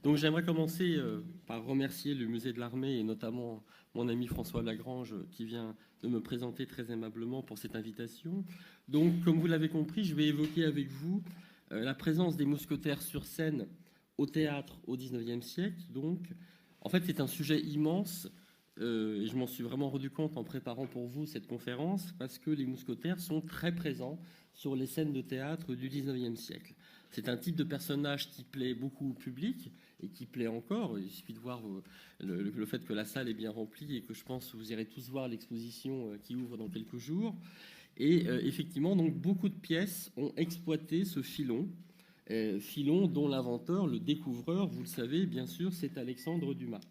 Donc j'aimerais commencer par remercier le musée de l'Armée et notamment mon ami François Lagrange qui vient de me présenter très aimablement pour cette invitation. Donc comme vous l'avez compris, je vais évoquer avec vous la présence des mousquetaires sur scène au théâtre au XIXe siècle. Donc en fait c'est un sujet immense et je m'en suis vraiment rendu compte en préparant pour vous cette conférence parce que les mousquetaires sont très présents sur les scènes de théâtre du XIXe siècle. C'est un type de personnage qui plaît beaucoup au public et qui plaît encore. Il suffit de voir le fait que la salle est bien remplie et que je pense que vous irez tous voir l'exposition qui ouvre dans quelques jours. Et effectivement, donc, beaucoup de pièces ont exploité ce filon, filon dont l'inventeur, le découvreur, vous le savez, bien sûr, c'est Alexandre Dumas.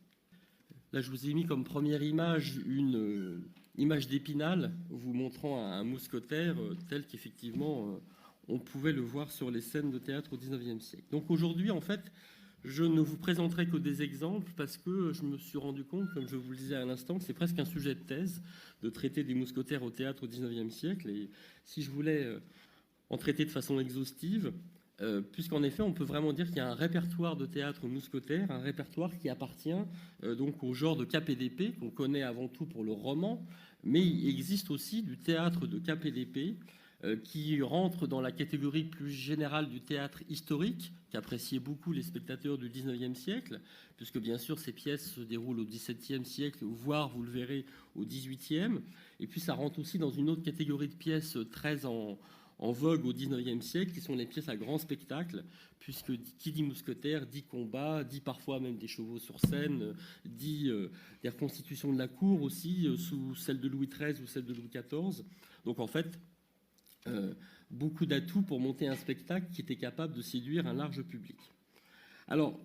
Là, je vous ai mis comme première image une image d'Épinal, vous montrant un mousquetaire tel qu'effectivement on pouvait le voir sur les scènes de théâtre au XIXe siècle. Donc aujourd'hui, en fait, je ne vous présenterai que des exemples parce que je me suis rendu compte, comme je vous le disais à l'instant, que c'est presque un sujet de thèse de traiter des mousquetaires au théâtre au XIXe siècle. Et si je voulais en traiter de façon exhaustive, puisqu'en effet, on peut vraiment dire qu'il y a un répertoire de théâtre mousquetaire, un répertoire qui appartient donc au genre de KPDP, qu'on connaît avant tout pour le roman, mais il existe aussi du théâtre de KPDP, qui rentre dans la catégorie plus générale du théâtre historique, qu'appréciaient beaucoup les spectateurs du XIXe siècle, puisque bien sûr ces pièces se déroulent au XVIIe siècle, voire, vous le verrez, au XVIIIe. Et puis ça rentre aussi dans une autre catégorie de pièces très en vogue au XIXe siècle, qui sont les pièces à grand spectacle, puisque qui dit mousquetaire, dit combat, dit parfois même des chevaux sur scène, dit des reconstitutions de la cour aussi, sous celle de Louis XIII ou celle de Louis XIV. Donc en fait, beaucoup d'atouts pour monter un spectacle qui était capable de séduire un large public. Alors,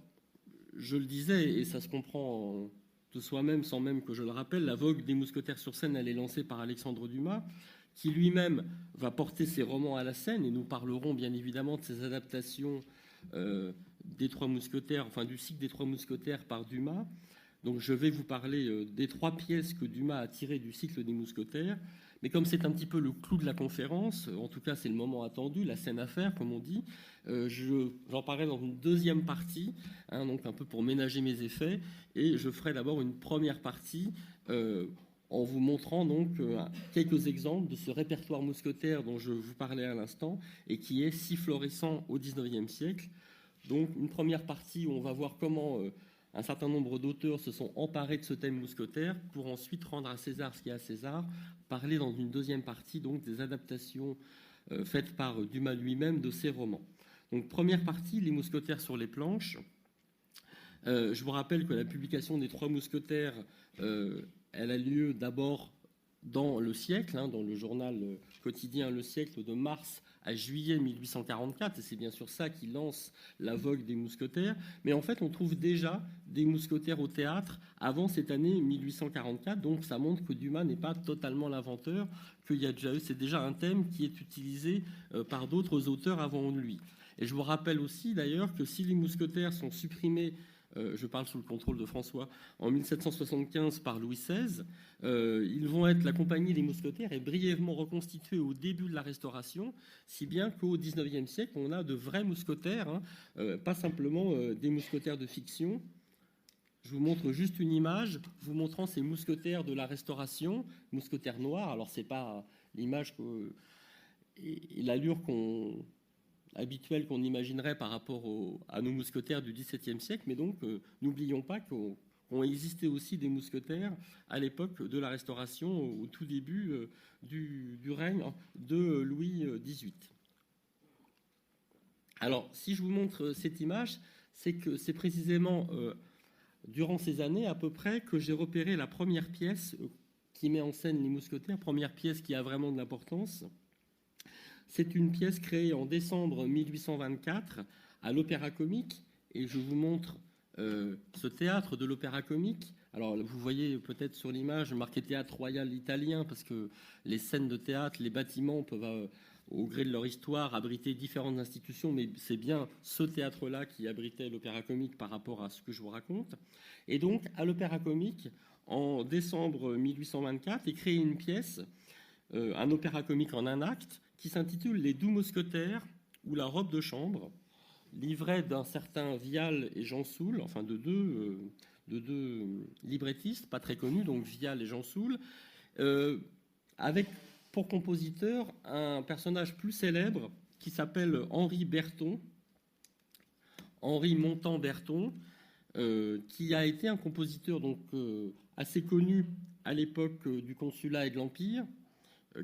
je le disais, et ça se comprend de soi-même sans même que je le rappelle, la vogue des mousquetaires sur scène, elle est lancée par Alexandre Dumas, qui lui-même va porter ses romans à la scène, et nous parlerons bien évidemment de ses adaptations des Trois Mousquetaires, enfin du cycle des Trois Mousquetaires par Dumas. Donc je vais vous parler des 3 pièces que Dumas a tirées du cycle des Mousquetaires. Mais comme c'est un petit peu le clou de la conférence, en tout cas c'est le moment attendu, la scène à faire, comme on dit, j'en parlerai dans une deuxième partie, donc un peu pour ménager mes effets, et je ferai d'abord une première partie en vous montrant donc quelques exemples de ce répertoire mousquetaire dont je vous parlais à l'instant, et qui est si florissant au XIXe siècle. Donc une première partie où on va voir comment un certain nombre d'auteurs se sont emparés de ce thème mousquetaire pour ensuite rendre à César ce qui est à César, parler dans une deuxième partie donc des adaptations faites par Dumas lui-même de ses romans. Donc première partie, les mousquetaires sur les planches. Je vous rappelle que la publication des Trois Mousquetaires, elle a lieu d'abord dans Le Siècle, dans le journal quotidien Le Siècle, de mars à juillet 1844, et c'est bien sûr ça qui lance la vogue des mousquetaires. Mais en fait, on trouve déjà des mousquetaires au théâtre avant cette année 1844, donc ça montre que Dumas n'est pas totalement l'inventeur, qu'il y a déjà eu, c'est déjà un thème qui est utilisé par d'autres auteurs avant lui. Et je vous rappelle aussi d'ailleurs que si les mousquetaires sont supprimés, je parle sous le contrôle de François, en 1775 par Louis XVI, ils vont être, la compagnie des mousquetaires est brièvement reconstituée au début de la Restauration, si bien qu'au XIXe siècle, on a de vrais mousquetaires, pas simplement des mousquetaires de fiction. Je vous montre juste une image, vous montrant ces mousquetaires de la Restauration, mousquetaires noirs. Alors c'est pas l'image et l'allure habituelle qu'on imaginerait par rapport à nos mousquetaires du XVIIe siècle, mais donc n'oublions pas qu'ont existé aussi des mousquetaires à l'époque de la Restauration, au tout début du règne de Louis XVIII. Alors, si je vous montre cette image, c'est que c'est précisément durant ces années à peu près que j'ai repéré la première pièce qui met en scène les mousquetaires, première pièce qui a vraiment de l'importance. C'est une pièce créée en décembre 1824 à l'Opéra-Comique, et je vous montre ce théâtre de l'Opéra-Comique. Alors, vous voyez peut-être sur l'image marqué théâtre royal italien, parce que les scènes de théâtre, les bâtiments peuvent, au gré de leur histoire, abriter différentes institutions, mais c'est bien ce théâtre-là qui abritait l'Opéra-Comique par rapport à ce que je vous raconte. Et donc, à l'Opéra-Comique, en décembre 1824, est créée une pièce, un opéra-comique en un acte, qui s'intitule Les Doux Mousquetaires ou La robe de chambre. livret d'un certain Vial et Jean Soul, enfin de deux librettistes, pas très connus, donc Vial et Jean Soul, avec pour compositeur un personnage plus célèbre qui s'appelle Henri Berton, Henri Montan-Berton, qui a été un compositeur donc, assez connu à l'époque du Consulat et de l'Empire,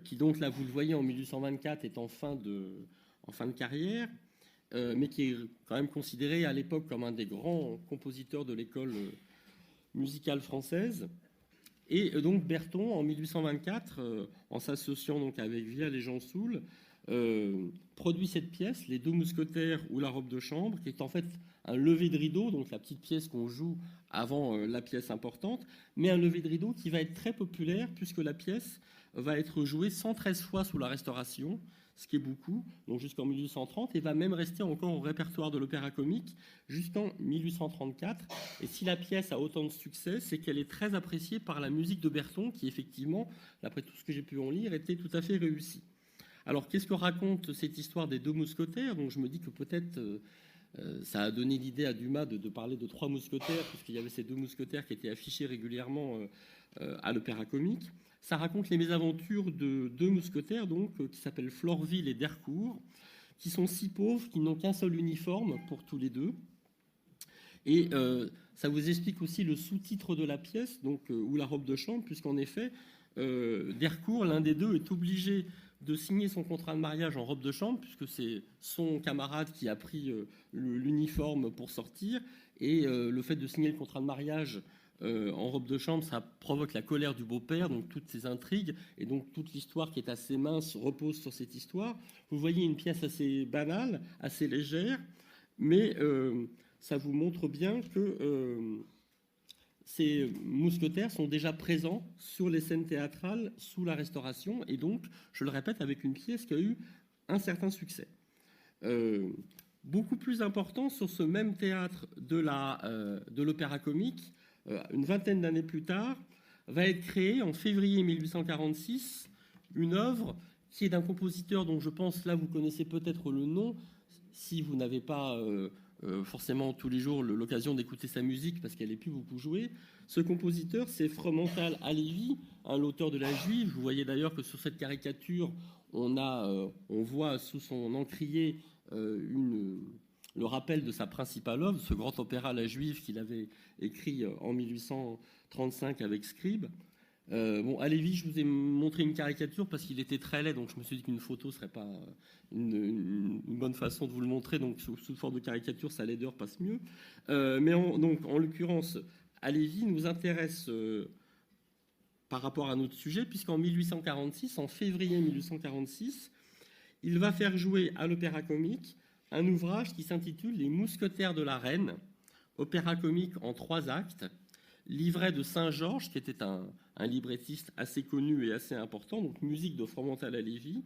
qui donc, là, vous le voyez, en 1824, est en fin de carrière, mais qui est quand même considéré à l'époque comme un des grands compositeurs de l'école musicale française. Et donc Berton, en 1824, en s'associant donc avec Vial et Jean Soul, produit cette pièce, Les Deux Mousquetaires ou La Robe de Chambre, qui est en fait un lever de rideau, donc la petite pièce qu'on joue avant la pièce importante, mais un lever de rideau qui va être très populaire puisque la pièce va être jouée 113 fois sous la Restauration, ce qui est beaucoup, donc jusqu'en 1830, et va même rester encore au répertoire de l'Opéra Comique jusqu'en 1834. Et si la pièce a autant de succès, c'est qu'elle est très appréciée par la musique de Berton, qui effectivement, d'après tout ce que j'ai pu en lire, était tout à fait réussie. Alors, qu'est-ce que raconte cette histoire des deux mousquetaires? Donc, je me dis que peut-être ça a donné l'idée à Dumas de parler de trois mousquetaires, puisqu'il y avait ces deux mousquetaires qui étaient affichés régulièrement à l'Opéra Comique. Ça raconte les mésaventures de deux mousquetaires, donc, qui s'appellent Florville et d'Hercourt, qui sont si pauvres qu'ils n'ont qu'un seul uniforme pour tous les deux. Et ça vous explique aussi le sous-titre de la pièce, donc, ou la robe de chambre, puisqu'en effet, d'Hercourt, l'un des deux, est obligé de signer son contrat de mariage en robe de chambre, puisque c'est son camarade qui a pris l'uniforme pour sortir. Et le fait de signer le contrat de mariage en robe de chambre, ça provoque la colère du beau-père, donc toutes ces intrigues, et donc toute l'histoire qui est assez mince repose sur cette histoire. Vous voyez une pièce assez banale, assez légère, mais ça vous montre bien que ces mousquetaires sont déjà présents sur les scènes théâtrales sous la Restauration, et donc, je le répète, avec une pièce qui a eu un certain succès. Beaucoup plus important, sur ce même théâtre de l'Opéra Comique, une vingtaine d'années plus tard, va être créée en février 1846 une œuvre qui est d'un compositeur dont je pense, là, vous connaissez peut-être le nom, si vous n'avez pas forcément tous les jours l'occasion d'écouter sa musique parce qu'elle n'est plus beaucoup jouée. Ce compositeur, c'est Fromental Halévy, l'auteur de La Juive. Vous voyez d'ailleurs que sur cette caricature, on voit sous son encrier le rappel de sa principale œuvre, ce grand opéra La Juive qu'il avait écrit en 1835 avec Scribe. Halévy, je vous ai montré une caricature parce qu'il était très laid, donc je me suis dit qu'une photo ne serait pas une bonne façon de vous le montrer, donc sous forme de caricature, sa laideur passe mieux. Donc, en l'occurrence, Halévy nous intéresse par rapport à notre sujet, puisqu'en 1846, en février 1846, il va faire jouer à l'Opéra Comique un ouvrage qui s'intitule Les Mousquetaires de la Reine, opéra comique en 3 actes, livret de Saint-Georges, qui était un librettiste assez connu et assez important, donc musique de Fromental Halévy.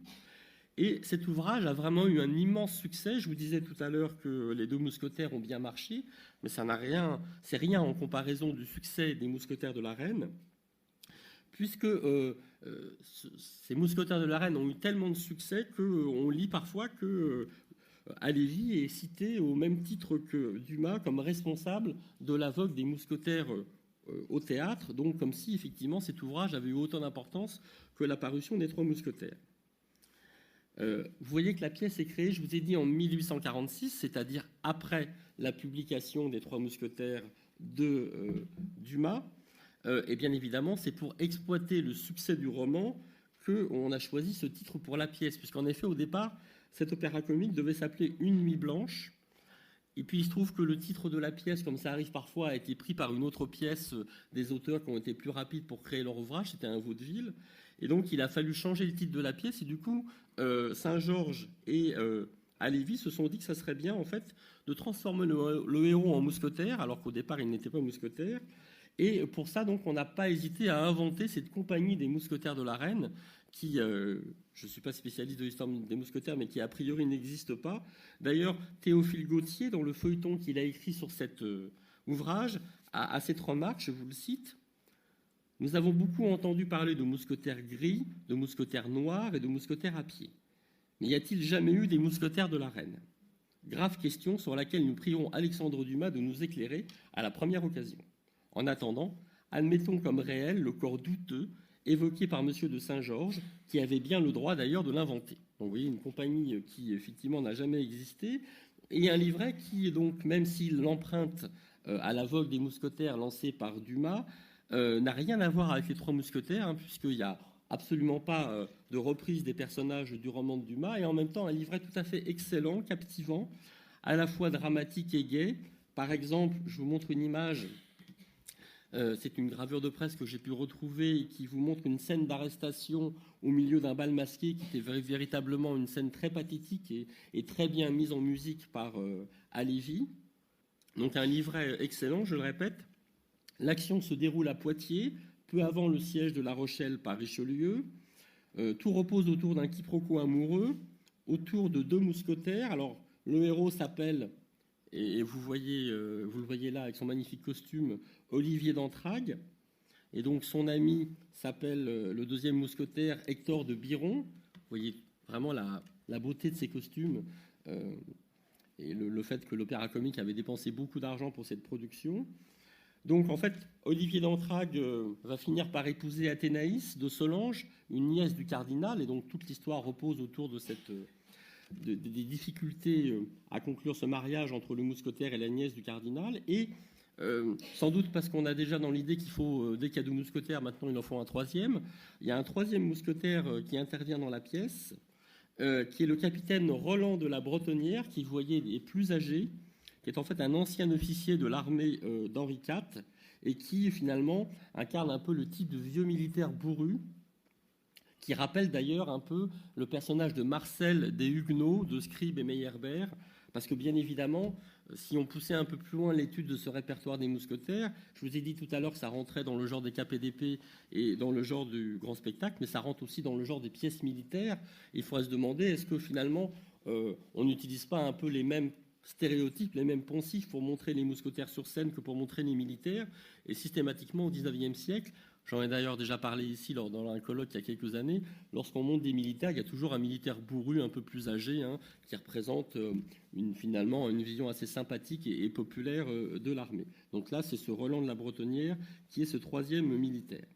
Et cet ouvrage a vraiment eu un immense succès. Je vous disais tout à l'heure que Les Deux Mousquetaires ont bien marché, mais c'est rien en comparaison du succès des Mousquetaires de la Reine, puisque ces Mousquetaires de la Reine ont eu tellement de succès qu'on lit parfois que Halévy est cité au même titre que Dumas comme responsable de la vogue des mousquetaires au théâtre, donc comme si effectivement cet ouvrage avait eu autant d'importance que la parution des Trois Mousquetaires. Vous voyez que la pièce est créée, je vous ai dit, en 1846, c'est-à-dire après la publication des Trois Mousquetaires de Dumas. Et bien évidemment, c'est pour exploiter le succès du roman qu'on a choisi ce titre pour la pièce, puisqu'en effet, au départ, cet opéra comique devait s'appeler Une nuit blanche. Et puis il se trouve que le titre de la pièce, comme ça arrive parfois, a été pris par une autre pièce des auteurs qui ont été plus rapides pour créer leur ouvrage, c'était un vaudeville. Et donc il a fallu changer le titre de la pièce, et du coup, Saint-Georges et Halévy se sont dit que ça serait bien, en fait, de transformer le héros en mousquetaire, alors qu'au départ, il n'était pas mousquetaire. Et pour ça, donc, on n'a pas hésité à inventer cette compagnie des mousquetaires de la Reine, qui, je ne suis pas spécialiste de l'histoire des mousquetaires, mais qui a priori n'existe pas. D'ailleurs, Théophile Gautier, dans le feuilleton qu'il a écrit sur cet ouvrage, a cette remarque, je vous le cite. « Nous avons beaucoup entendu parler de mousquetaires gris, de mousquetaires noirs et de mousquetaires à pied. Mais y a-t-il jamais eu des mousquetaires de la Reine ? grave question sur laquelle nous prierons Alexandre Dumas de nous éclairer à la première occasion. En attendant, admettons comme réel le corps douteux évoqué par M. de Saint-Georges, qui avait bien le droit d'ailleurs de l'inventer. Donc vous voyez, une compagnie qui effectivement n'a jamais existé, et un livret qui, donc, même s'il l'emprunte à la vogue des mousquetaires lancée par Dumas, n'a rien à voir avec les Trois Mousquetaires, hein, puisqu'il n'y a absolument pas de reprise des personnages du roman de Dumas, et en même temps un livret tout à fait excellent, captivant, à la fois dramatique et gai. Par exemple, je vous montre une image, c'est une gravure de presse que j'ai pu retrouver et qui vous montre une scène d'arrestation au milieu d'un bal masqué qui était véritablement une scène très pathétique et très bien mise en musique par Halévy. Donc un livret excellent, je le répète. L'action se déroule à Poitiers, peu avant le siège de La Rochelle par Richelieu. Tout repose autour d'un quiproquo amoureux, autour de deux mousquetaires. Alors, le héros s'appelle, et vous le voyez là avec son magnifique costume, Olivier d'Entragues. Et donc, son ami s'appelle le deuxième mousquetaire, Hector de Biron. Vous voyez vraiment la beauté de ces costumes et le fait que l'Opéra Comique avait dépensé beaucoup d'argent pour cette production. Donc, en fait, Olivier d'Entragues va finir par épouser Athénaïs de Solange, une nièce du cardinal, et donc toute l'histoire repose autour de des difficultés à conclure ce mariage entre le mousquetaire et la nièce du cardinal. Et sans doute parce qu'on a déjà dans l'idée qu'il faut, dès qu'il y a deux mousquetaires, maintenant il en faut un troisième. Il y a un troisième mousquetaire qui intervient dans la pièce, qui est le capitaine Roland de la Bretonnière, qui, vous voyez, est plus âgé, qui est en fait un ancien officier de l'armée d'Henri IV et qui, finalement, incarne un peu le type de vieux militaire bourru, qui rappelle d'ailleurs un peu le personnage de Marcel des Huguenots, de Scribe et Meyerbeer, parce que, bien évidemment, si on poussait un peu plus loin l'étude de ce répertoire des mousquetaires, je vous ai dit tout à l'heure que ça rentrait dans le genre des KPDP et dans le genre du grand spectacle, mais ça rentre aussi dans le genre des pièces militaires. Il faudrait se demander, est-ce que, finalement, on n'utilise pas un peu les mêmes stéréotypes, les mêmes poncifs pour montrer les mousquetaires sur scène que pour montrer les militaires. Et systématiquement, au XIXe siècle, j'en ai d'ailleurs déjà parlé ici dans un colloque il y a quelques années, lorsqu'on monte des militaires, il y a toujours un militaire bourru un peu plus âgé, hein, qui représente finalement une vision assez sympathique et populaire de l'armée. Donc là, c'est ce Roland de la Bretonnière qui est ce troisième militaire.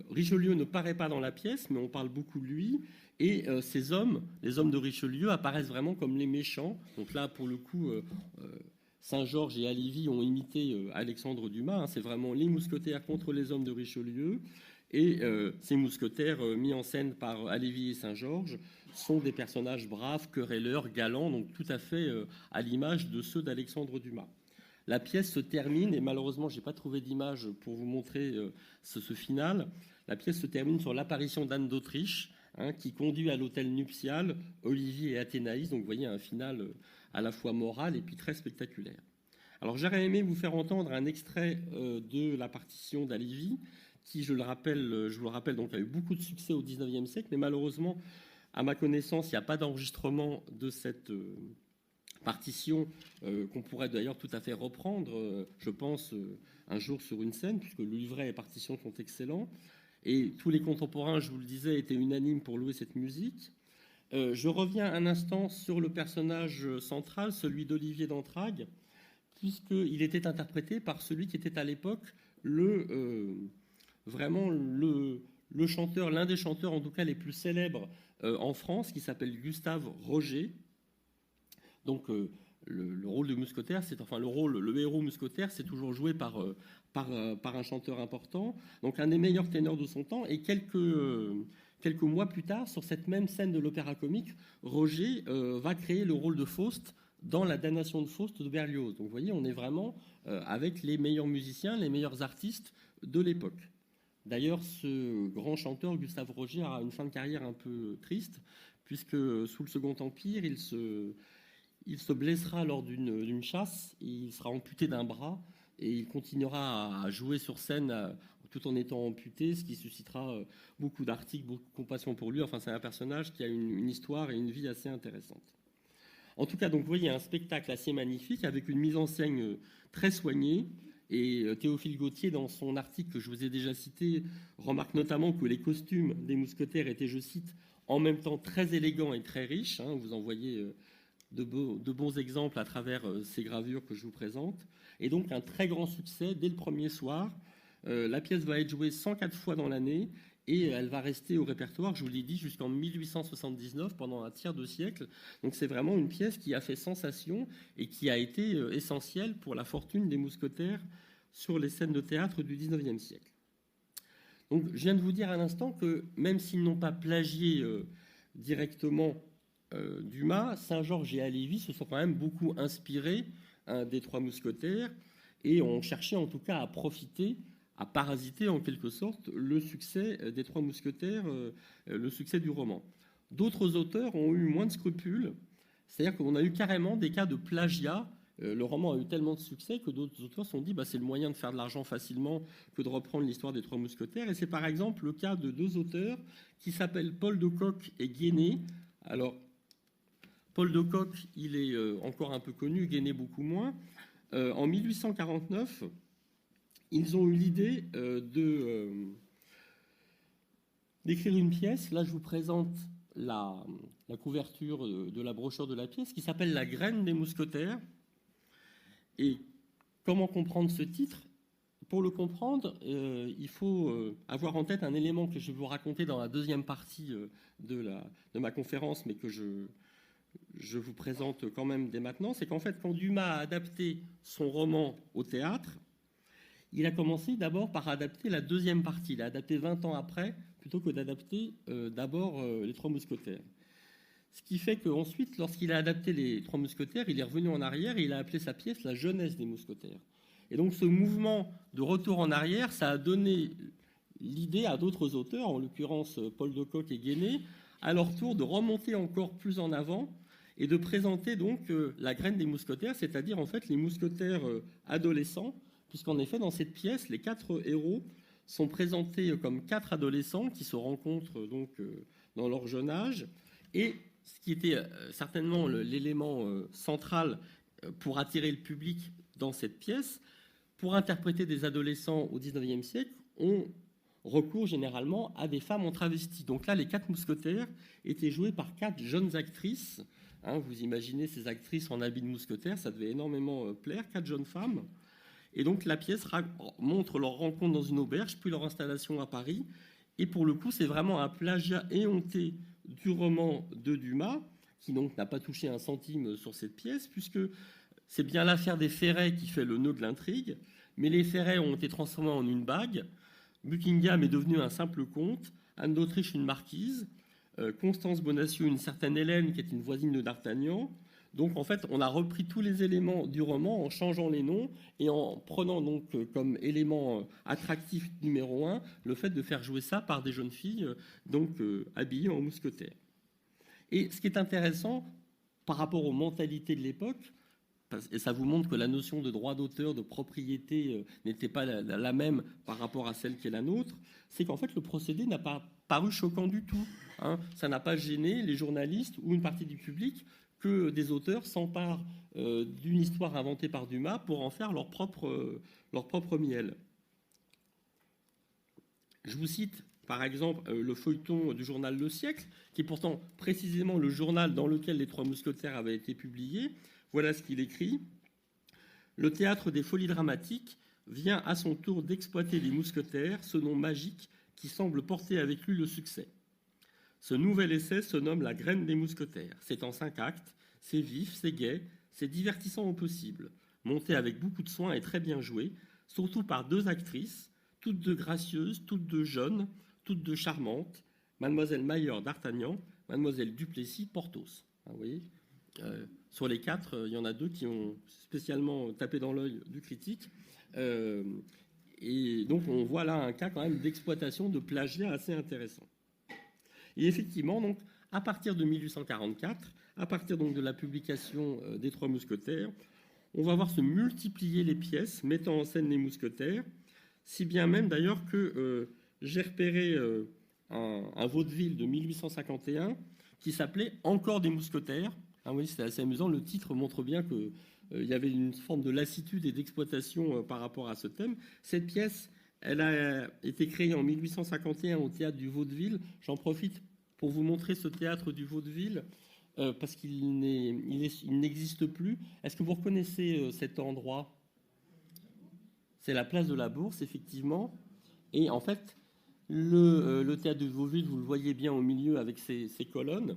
Richelieu ne paraît pas dans la pièce, mais on parle beaucoup de lui. Et ces hommes, les hommes de Richelieu, apparaissent vraiment comme les méchants. Donc là, pour le coup, Saint-Georges et Halévy ont imité Alexandre Dumas. Hein. C'est vraiment les mousquetaires contre les hommes de Richelieu. Et ces mousquetaires mis en scène par Halévy et Saint-Georges sont des personnages braves, querelleurs, galants, donc tout à fait à l'image de ceux d'Alexandre Dumas. La pièce se termine, et malheureusement, je n'ai pas trouvé d'image pour vous montrer ce final. La pièce se termine sur l'apparition d'Anne d'Autriche, hein, qui conduit à l'hôtel nuptial Olivier et Athénaïs. Donc, vous voyez, un final à la fois moral et puis très spectaculaire. Alors, j'aurais aimé vous faire entendre un extrait de la partition d'Halévy, qui, je vous le rappelle, donc, a eu beaucoup de succès au XIXe siècle, mais malheureusement, à ma connaissance, il n'y a pas d'enregistrement de cette partition qu'on pourrait d'ailleurs tout à fait reprendre, je pense, un jour sur une scène, puisque le livret et les partitions sont excellents. Et tous les contemporains, je vous le disais, étaient unanimes pour louer cette musique. Je reviens un instant sur le personnage central, celui d'Olivier d'Entragues, puisqu'il était interprété par celui qui était à l'époque vraiment le chanteur, l'un des chanteurs en tout cas les plus célèbres en France, qui s'appelle Gustave Roger. Donc le rôle de mousquetaire, le héros mousquetaire, c'est toujours joué par un chanteur important. Donc un des meilleurs ténors de son temps. Et quelques mois plus tard, sur cette même scène de l'Opéra Comique, Roger va créer le rôle de Faust dans La damnation de Faust de Berlioz. Donc vous voyez, on est vraiment avec les meilleurs musiciens, les meilleurs artistes de l'époque. D'ailleurs, ce grand chanteur, Gustave Roger, a une fin de carrière un peu triste, puisque sous le Second Empire, il se blessera lors d'une chasse, il sera amputé d'un bras et il continuera à jouer sur scène tout en étant amputé, ce qui suscitera beaucoup d'articles, beaucoup de compassion pour lui. Enfin, c'est un personnage qui a une histoire et une vie assez intéressante. En tout cas, donc, vous voyez un spectacle assez magnifique avec une mise en scène très soignée. Et Théophile Gautier, dans son article que je vous ai déjà cité, remarque notamment que les costumes des mousquetaires étaient, je cite, en même temps très élégants et très riches. Hein, vous en voyez de bons exemples à travers ces gravures que je vous présente. Et donc un très grand succès dès le premier soir. La pièce va être jouée 104 fois dans l'année et elle va rester au répertoire, je vous l'ai dit, jusqu'en 1879, pendant un tiers de siècle. Donc c'est vraiment une pièce qui a fait sensation et qui a été essentielle pour la fortune des mousquetaires sur les scènes de théâtre du XIXe siècle. Donc je viens de vous dire à l'instant que même s'ils n'ont pas plagié directement Dumas, Saint-Georges et Halévy se sont quand même beaucoup inspirés des Trois Mousquetaires et ont cherché en tout cas à profiter, à parasiter en quelque sorte le succès des Trois Mousquetaires, le succès du roman. D'autres auteurs ont eu moins de scrupules, c'est-à-dire qu'on a eu carrément des cas de plagiat. Le roman a eu tellement de succès que d'autres auteurs se sont dit c'est le moyen de faire de l'argent facilement que de reprendre l'histoire des Trois Mousquetaires. Et c'est par exemple le cas de deux auteurs qui s'appellent Paul de Kock et Guéné. Alors, Paul de Kock, il est encore un peu connu, Guéné beaucoup moins. En 1849, ils ont eu l'idée d'écrire une pièce. Là, je vous présente la couverture de la brochure de la pièce qui s'appelle La graine des mousquetaires. Et comment comprendre ce titre ? Pour le comprendre, il faut avoir en tête un élément que je vais vous raconter dans la deuxième partie de ma conférence, mais que je vous présente quand même dès maintenant. C'est qu'en fait, quand Dumas a adapté son roman au théâtre, il a commencé d'abord par adapter la deuxième partie. Il a adapté 20 ans après, plutôt que d'adapter d'abord les Trois Mousquetaires. Ce qui fait qu'ensuite, lorsqu'il a adapté les Trois Mousquetaires, il est revenu en arrière et il a appelé sa pièce La jeunesse des mousquetaires. Et donc ce mouvement de retour en arrière, ça a donné l'idée à d'autres auteurs, en l'occurrence Paul de Kock et Guéné, à leur tour de remonter encore plus en avant et de présenter donc la graine des mousquetaires, c'est-à-dire en fait les mousquetaires adolescents, puisqu'en effet dans cette pièce, les 4 héros sont présentés comme 4 adolescents qui se rencontrent donc dans leur jeune âge. Et ce qui était certainement l'élément central pour attirer le public dans cette pièce, pour interpréter des adolescents au XIXe siècle, on recourt généralement à des femmes en travesti. Donc là, les 4 mousquetaires étaient joués par 4 jeunes actrices. Vous imaginez ces actrices en habit de mousquetaire, ça devait énormément plaire, 4 jeunes femmes. Et donc la pièce montre leur rencontre dans une auberge, puis leur installation à Paris. Et pour le coup, c'est vraiment un plagiat éhonté du roman de Dumas, qui donc n'a pas touché un centime sur cette pièce, puisque c'est bien l'affaire des Ferrets qui fait le nœud de l'intrigue, mais les Ferrets ont été transformés en une bague, Buckingham est devenu un simple comte, Anne d'Autriche une marquise, Constance Bonacieux une certaine Hélène qui est une voisine de d'Artagnan. Donc en fait, on a repris tous les éléments du roman en changeant les noms et en prenant donc comme élément attractif numéro 1 le fait de faire jouer ça par des jeunes filles donc habillées en mousquetaires. Et ce qui est intéressant par rapport aux mentalités de l'époque, et ça vous montre que la notion de droit d'auteur, de propriété n'était pas la même par rapport à celle qui est la nôtre, c'est qu'en fait le procédé n'a pas paru choquant du tout. Ça n'a pas gêné les journalistes ou une partie du public que des auteurs s'emparent d'une histoire inventée par Dumas pour en faire leur propre miel. Je vous cite par exemple le feuilleton du journal Le Siècle, qui est pourtant précisément le journal dans lequel les Trois Mousquetaires avaient été publiés. Voilà ce qu'il écrit. Le théâtre des folies dramatiques vient à son tour d'exploiter les mousquetaires, ce nom magique qui semble porter avec lui le succès. Ce nouvel essai se nomme La graine des mousquetaires. C'est en 5 actes, c'est vif, c'est gai, c'est divertissant au possible, monté avec beaucoup de soin et très bien joué, surtout par 2 actrices, toutes 2 gracieuses, toutes 2 jeunes, toutes 2 charmantes, Mademoiselle Mailleur d'Artagnan, Mademoiselle Duplessis Porthos. Vous voyez sur les 4, il y en a 2 qui ont spécialement tapé dans l'œil du critique. Et donc on voit là un cas quand même d'exploitation, de plagiat assez intéressant. Et effectivement, donc, à partir de 1844, à partir donc de la publication des Trois Mousquetaires, on va voir se multiplier les pièces mettant en scène les mousquetaires, si bien même d'ailleurs que j'ai repéré un vaudeville de 1851 qui s'appelait Encore des mousquetaires. Oui, c'est assez amusant. Le titre montre bien qu'il y avait une forme de lassitude et d'exploitation par rapport à ce thème. Cette pièce, elle a été créée en 1851 au théâtre du Vaudeville. J'en profite pour vous montrer ce théâtre du Vaudeville parce il n'existe plus. Est-ce que vous reconnaissez cet endroit? C'est la place de la Bourse, effectivement. Et en fait, le théâtre de Vaudeville, vous le voyez bien au milieu avec ses colonnes.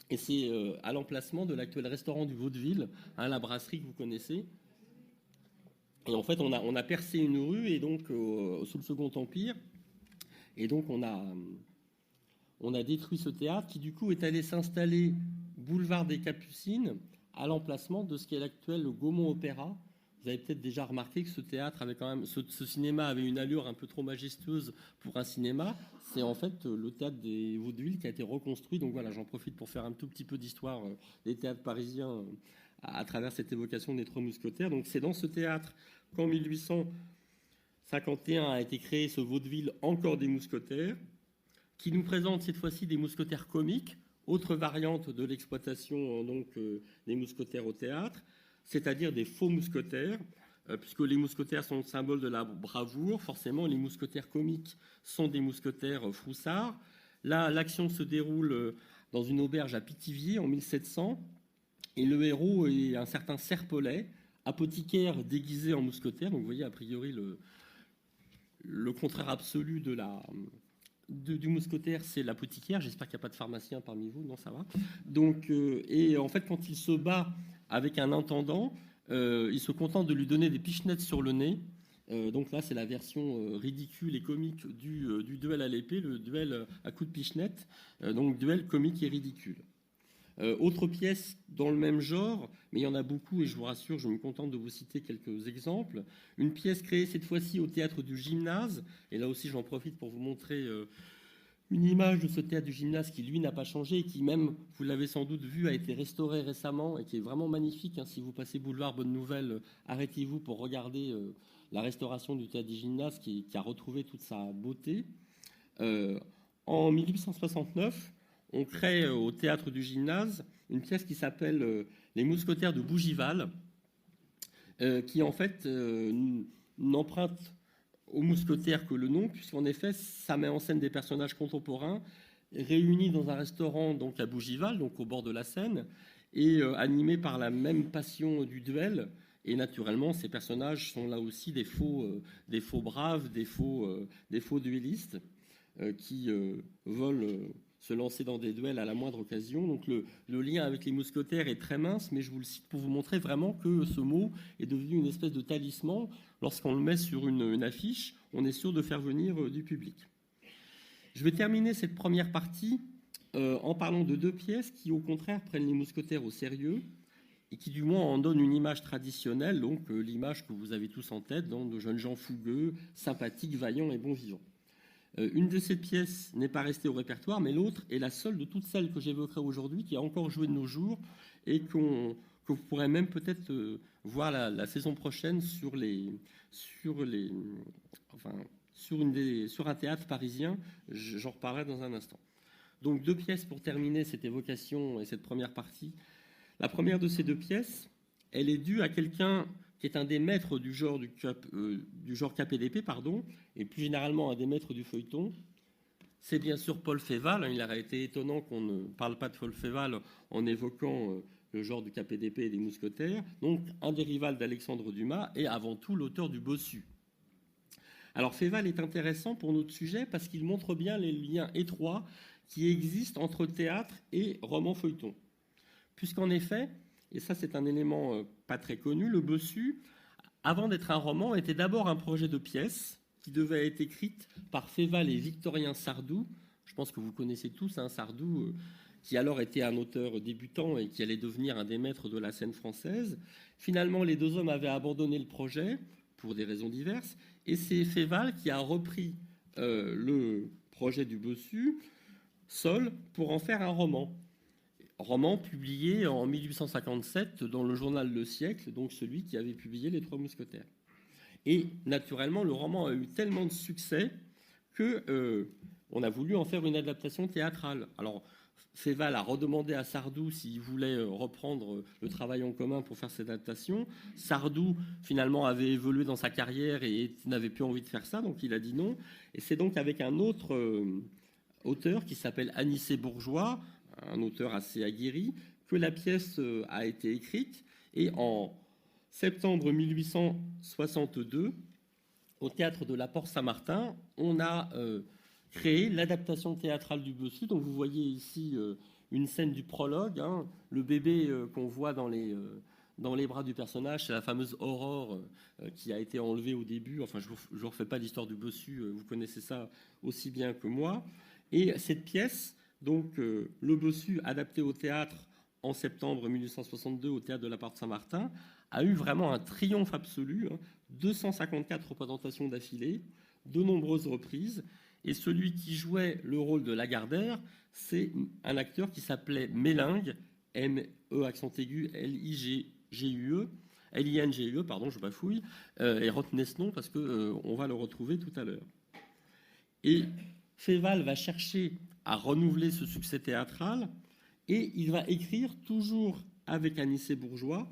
Et c'est à l'emplacement de l'actuel restaurant du Vaudeville, hein, la brasserie que vous connaissez. Et en fait, on a percé une rue, et donc sous le Second Empire. Et donc, on a détruit ce théâtre qui, du coup, est allé s'installer boulevard des Capucines, à l'emplacement de ce qui est l'actuel Gaumont Opéra. Vous avez peut-être déjà remarqué que ce théâtre avait quand même, ce cinéma avait une allure un peu trop majestueuse pour un cinéma. C'est en fait le théâtre des Vaudevilles qui a été reconstruit. Donc voilà, j'en profite pour faire un tout petit peu d'histoire des théâtres parisiens à travers cette évocation des Trois Mousquetaires. Donc c'est dans ce théâtre qu'en 1851 a été créé ce vaudeville Encore des Mousquetaires, qui nous présente cette fois-ci des mousquetaires comiques, autre variante de l'exploitation des mousquetaires au théâtre, c'est-à-dire des faux mousquetaires, puisque les mousquetaires sont le symbole de la bravoure. Forcément, les mousquetaires comiques sont des mousquetaires froussards. Là, l'action se déroule dans une auberge à Pithiviers en 1700, et le héros est un certain Serpollet, apothicaire déguisé en mousquetaire. Donc vous voyez, a priori, le contraire absolu du mousquetaire, c'est l'apothicaire. J'espère qu'il n'y a pas de pharmacien parmi vous. Non, ça va. Donc, et en fait, quand il se bat avec un intendant, il se contente de lui donner des pichenettes sur le nez. Donc là, c'est la version ridicule et comique du duel à l'épée, le duel à coups de pichenette. Donc duel comique et ridicule. Autre pièce dans le même genre, mais il y en a beaucoup et je vous rassure, je me contente de vous citer quelques exemples. Une pièce créée cette fois-ci au théâtre du Gymnase, et là aussi j'en profite pour vous montrer une image de ce théâtre du Gymnase qui lui n'a pas changé et qui même, vous l'avez sans doute vu, a été restauré récemment et qui est vraiment magnifique. Si vous passez boulevard Bonne Nouvelle, arrêtez-vous pour regarder la restauration du théâtre du Gymnase qui a retrouvé toute sa beauté. En 1869, on crée au théâtre du Gymnase une pièce qui s'appelle Les Mousquetaires de Bougival, qui en fait n'emprunte aux mousquetaires que le nom, puisqu'en effet, ça met en scène des personnages contemporains réunis dans un restaurant donc à Bougival, donc au bord de la Seine, et animés par la même passion du duel. Et naturellement, ces personnages sont là aussi des faux braves, des faux duellistes qui veulent se lancer dans des duels à la moindre occasion. Donc le lien avec les mousquetaires est très mince, mais je vous le cite pour vous montrer vraiment que ce mot est devenu une espèce de talisman. Lorsqu'on le met sur une affiche, on est sûr de faire venir du public. Je vais terminer cette première partie en parlant de deux pièces qui, au contraire, prennent les mousquetaires au sérieux et qui, du moins, en donnent une image traditionnelle, donc l'image que vous avez tous en tête, donc, de jeunes gens fougueux, sympathiques, vaillants et bons vivants. Une de ces pièces n'est pas restée au répertoire, mais l'autre est la seule de toutes celles que j'évoquerai aujourd'hui, qui a encore joué de nos jours et que vous pourrez même peut-être voir la saison prochaine sur un théâtre parisien. J'en reparlerai dans un instant. Donc deux pièces pour terminer cette évocation et cette première partie. La première de ces deux pièces, elle est due à quelqu'un qui est un des maîtres du genre KPDP, et plus généralement un des maîtres du feuilleton. C'est bien sûr Paul Féval. Il aurait été étonnant qu'on ne parle pas de Paul Féval en évoquant le genre du KPDP et des mousquetaires. Donc un des rivals d'Alexandre Dumas et avant tout l'auteur du Bossu. Alors Féval est intéressant pour notre sujet parce qu'il montre bien les liens étroits qui existent entre théâtre et roman feuilleton. Puisqu'en effet, et ça c'est un élément pas très connu, le Bossu, avant d'être un roman, était d'abord un projet de pièce qui devait être écrite par Féval et Victorien Sardou. Je pense que vous connaissez tous Sardou, qui alors était un auteur débutant et qui allait devenir un des maîtres de la scène française. Finalement, les deux hommes avaient abandonné le projet pour des raisons diverses, et c'est Féval qui a repris le projet du Bossu seul pour en faire un roman. Roman publié en 1857 dans le journal Le Siècle, donc celui qui avait publié Les Trois Mousquetaires. Et naturellement, le roman a eu tellement de succès qu'on a voulu en faire une adaptation théâtrale. Alors, Féval a redemandé à Sardou s'il voulait reprendre le travail en commun pour faire cette adaptation. Sardou, finalement, avait évolué dans sa carrière et n'avait plus envie de faire ça, donc il a dit non. Et c'est donc avec un autre auteur qui s'appelle Anicet Bourgeois, un auteur assez aguerri, que la pièce a été écrite. Et en septembre 1862, au théâtre de la Porte-Saint-Martin, on a créé l'adaptation théâtrale du Bossu. Donc vous voyez ici une scène du prologue, hein, le bébé qu'on voit dans les bras du personnage, c'est la fameuse Aurore qui a été enlevée au début. Enfin, je ne vous refais pas l'histoire du Bossu, vous connaissez ça aussi bien que moi. Et cette pièce, donc le Bossu, adapté au théâtre en septembre 1862 au théâtre de la Porte-Saint-Martin, a eu vraiment un triomphe absolu, hein, 254 représentations d'affilée, de nombreuses reprises. Et celui qui jouait le rôle de Lagardère, c'est un acteur qui s'appelait Mélingue, M-E accent aigu, L-I-N-G-U-E, pardon, je bafouille, et retenez ce nom parce qu'on va le retrouver tout à l'heure. Et Féval va chercher à renouveler ce succès théâtral et il va écrire, toujours avec Anicet Bourgeois,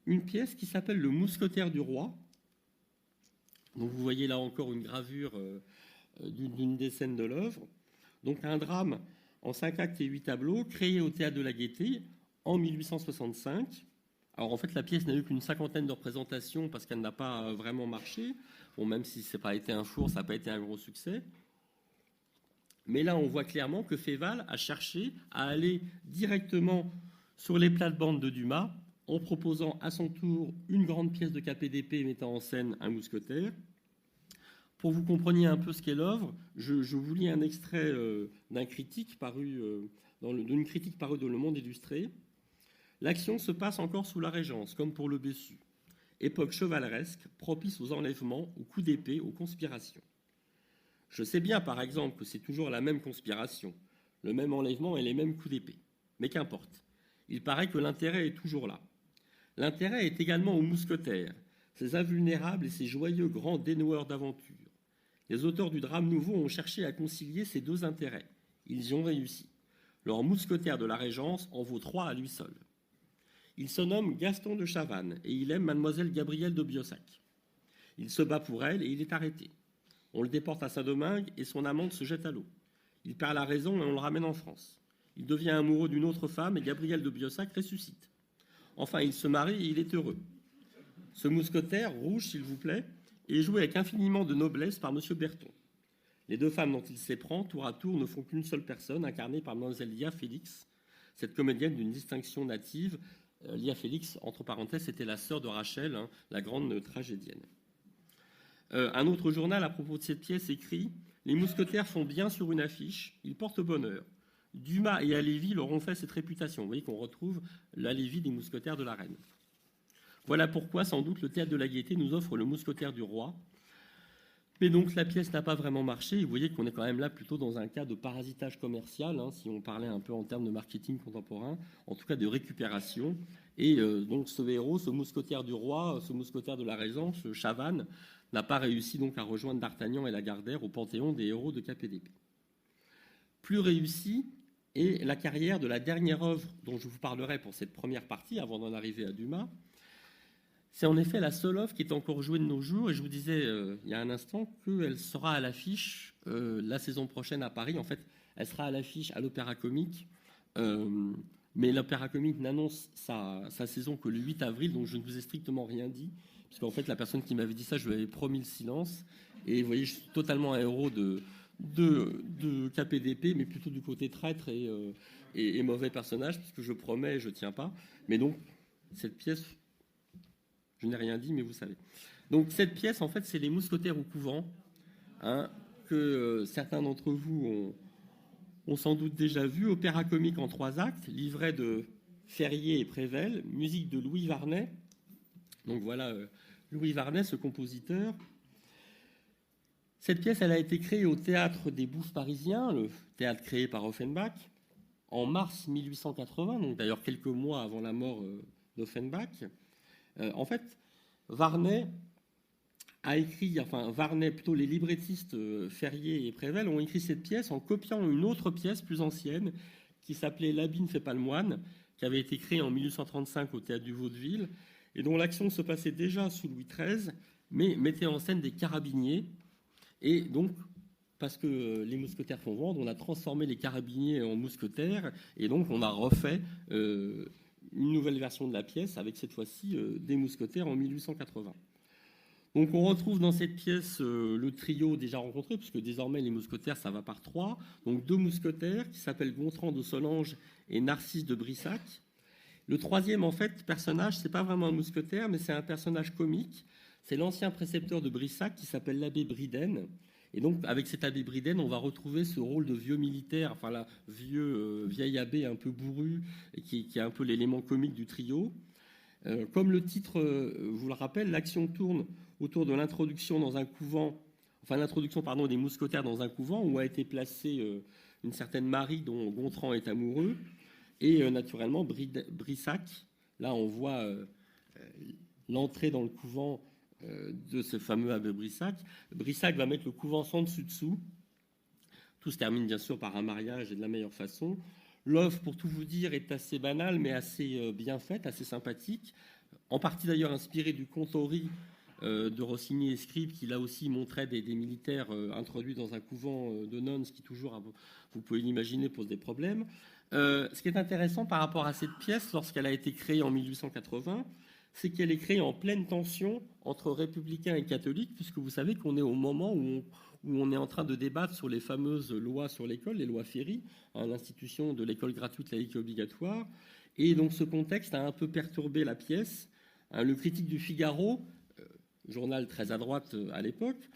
une pièce qui s'appelle Le Mousquetaire du Roi. Donc vous voyez là encore une gravure d'une des scènes de l'œuvre. Donc un drame en 5 actes et 8 tableaux, créé au Théâtre de la Gaîté en 1865. Alors en fait, la pièce n'a eu qu'une 50aine de représentations parce qu'elle n'a pas vraiment marché. Bon, même si ça n'a pas été un four, ça n'a pas été un gros succès. Mais là, on voit clairement que Féval a cherché à aller directement sur les plates-bandes de Dumas en proposant à son tour une grande pièce de KPDP mettant en scène un mousquetaire. Pour que vous compreniez un peu ce qu'est l'œuvre, je vous lis un extrait d'une critique parue dans Le Monde Illustré. L'action se passe encore sous la Régence, comme pour le Bossu. Époque chevaleresque, propice aux enlèvements, aux coups d'épée, aux conspirations. Je sais bien, par exemple, que c'est toujours la même conspiration, le même enlèvement et les mêmes coups d'épée. Mais qu'importe. Il paraît que l'intérêt est toujours là. L'intérêt est également aux mousquetaires, ces invulnérables et ces joyeux grands dénoueurs d'aventures. Les auteurs du drame nouveau ont cherché à concilier ces deux intérêts. Ils y ont réussi. Leur mousquetaire de la Régence en vaut 3 à lui seul. Il se nomme Gaston de Chavannes et il aime mademoiselle Gabrielle de Biossac. Il se bat pour elle et il est arrêté. On le déporte à Saint-Domingue et son amante se jette à l'eau. Il perd la raison et on le ramène en France. Il devient amoureux d'une autre femme et Gabrielle de Biossac ressuscite. Enfin, il se marie et il est heureux. Ce mousquetaire, rouge s'il vous plaît, est joué avec infiniment de noblesse par M. Berton. Les deux femmes dont il s'éprend, tour à tour, ne font qu'une seule personne, incarnée par Mlle Lia Félix, cette comédienne d'une distinction native. Lia Félix, entre parenthèses, c'était la sœur de Rachel, hein, la grande tragédienne. Un autre journal, à propos de cette pièce, écrit « Les mousquetaires font bien sur une affiche, ils portent bonheur. Dumas et Halévy leur ont fait cette réputation. » Vous voyez qu'on retrouve l'Halévy des mousquetaires de la reine. Voilà pourquoi, sans doute, le Théâtre de la Gaîté nous offre le mousquetaire du roi. Mais donc, la pièce n'a pas vraiment marché. Vous voyez qu'on est quand même là plutôt dans un cas de parasitage commercial, hein, si on parlait un peu en termes de marketing contemporain, en tout cas de récupération. Et donc, ce héros, ce mousquetaire du roi, ce mousquetaire de la Régence, Chavannes, n'a pas réussi donc à rejoindre D'Artagnan et Lagardère au panthéon des héros de KPDP. Plus réussi est la carrière de la dernière œuvre dont je vous parlerai pour cette première partie, avant d'en arriver à Dumas. C'est en effet la seule œuvre qui est encore jouée de nos jours, et je vous disais il y a un instant qu'elle sera à l'affiche la saison prochaine à Paris. En fait, elle sera à l'affiche à l'Opéra Comique, mais l'Opéra Comique n'annonce sa saison que le 8 avril, donc je ne vous ai strictement rien dit, parce qu'en fait, la personne qui m'avait dit ça, je lui avais promis le silence, et vous voyez, je suis totalement un héros de KPDP, mais plutôt du côté traître et mauvais personnage, puisque je promets et je ne tiens pas. Mais donc, cette pièce... Je n'ai rien dit, mais vous savez. Donc cette pièce, en fait, c'est Les Mousquetaires au couvent, hein, que certains d'entre vous ont sans doute déjà vu. Opéra comique en 3 actes, livret de Ferrier et Prével, musique de Louis Varnet. Donc voilà, Louis Varnet, ce compositeur. Cette pièce, elle a été créée au Théâtre des Bouffes parisiens, le théâtre créé par Offenbach, en mars 1880, donc d'ailleurs quelques mois avant la mort d'Offenbach. En fait, Varnet a écrit, enfin Varnet, plutôt les librettistes Ferrier et Prével ont écrit cette pièce en copiant une autre pièce plus ancienne qui s'appelait L'habit ne fait pas le moine, qui avait été créée en 1835 au Théâtre du Vaudeville et dont l'action se passait déjà sous Louis XIII, mais mettait en scène des carabiniers. Et donc, parce que les mousquetaires font vendre, on a transformé les carabiniers en mousquetaires, et donc on a refait une nouvelle version de la pièce, avec cette fois-ci des mousquetaires en 1880. Donc on retrouve dans cette pièce le trio déjà rencontré, puisque désormais les mousquetaires, ça va par trois. Donc deux mousquetaires qui s'appellent Gontran de Solange et Narcisse de Brissac. Le troisième, en fait, personnage, c'est pas vraiment un mousquetaire, mais c'est un personnage comique. C'est l'ancien précepteur de Brissac qui s'appelle l'abbé Briden. Et donc, avec cet abbé Briden, on va retrouver ce rôle de vieux militaire, enfin, là, vieil abbé un peu bourru, qui est un peu l'élément comique du trio. Comme le titre vous le rappelle, l'action tourne autour de l'introduction dans un couvent, enfin l'introduction pardon des mousquetaires dans un couvent où a été placée une certaine Marie dont Gontran est amoureux et naturellement Brissac. Là on voit l'entrée dans le couvent de ce fameux abbé Brissac. Brissac va mettre le couvent sans dessus-dessous. Tout se termine bien sûr par un mariage et de la meilleure façon. L'œuvre, pour tout vous dire, est assez banale, mais assez bien faite, assez sympathique. En partie d'ailleurs inspirée du conte Ori de Rossini et Scribe, qui là aussi montrait des militaires introduits dans un couvent de nonnes, ce qui toujours, vous pouvez l'imaginer, pose des problèmes. Ce qui est intéressant par rapport à cette pièce, lorsqu'elle a été créée en 1880, c'est qu'elle est créée en pleine tension entre républicains et catholiques, puisque vous savez qu'on est au moment où on est en train de débattre sur les fameuses lois sur l'école, les lois Ferry, hein, l'institution de l'école gratuite, laïque et obligatoire. Et donc ce contexte a un peu perturbé la pièce. Hein, le critique du Figaro, journal très à droite à l'époque,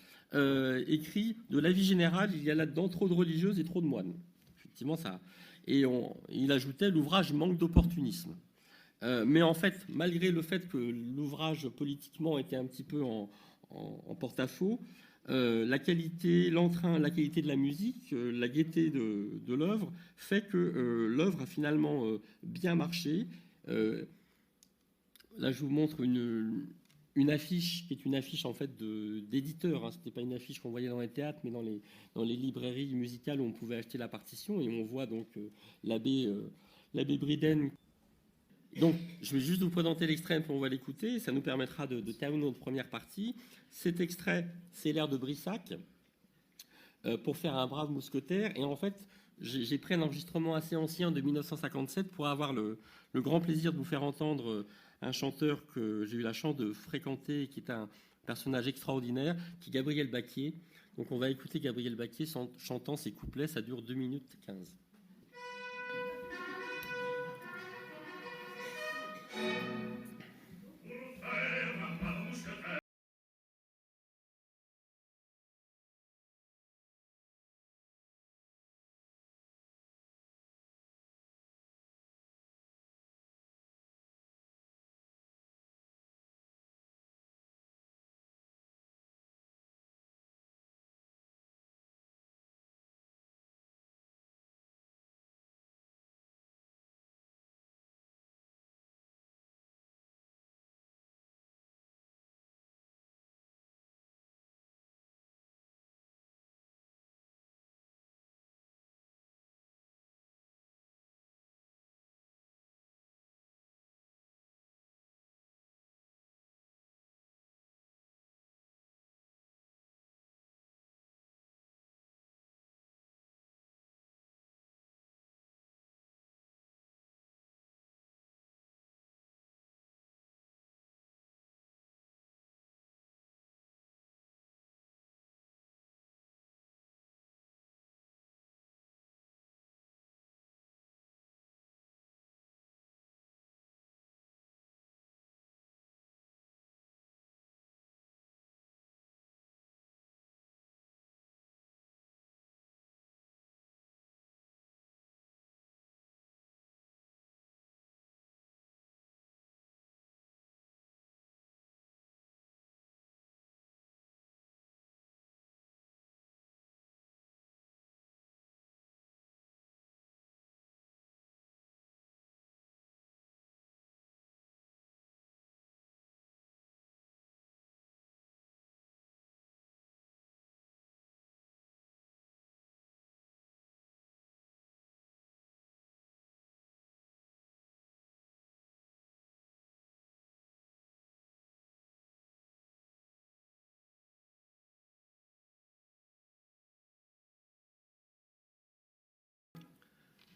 écrit « De la vie générale, il y a là-dedans trop de religieuses et trop de moines ». Effectivement, ça. Et il ajoutait « L'ouvrage manque d'opportunisme ». Mais en fait, malgré le fait que l'ouvrage politiquement était un petit peu en porte-à-faux, la qualité, l'entrain, la qualité de la musique, la gaieté de l'œuvre fait que l'œuvre a finalement bien marché. Là, je vous montre une affiche qui est une affiche en fait d'éditeur. Hein. Ce n'était pas une affiche qu'on voyait dans les théâtres, mais dans les librairies musicales où on pouvait acheter la partition. Et on voit donc l'abbé Briden. Donc, je vais juste vous présenter l'extrait pour on va l'écouter. Ça nous permettra de terminer notre première partie. Cet extrait, c'est l'air de Brissac pour faire un brave mousquetaire. Et en fait, j'ai pris un enregistrement assez ancien de 1957 pour avoir le grand plaisir de vous faire entendre un chanteur que j'ai eu la chance de fréquenter, qui est un personnage extraordinaire, qui est Gabriel Baquier. Donc, on va écouter Gabriel Baquier chantant ses couplets. Ça dure 2 minutes 15.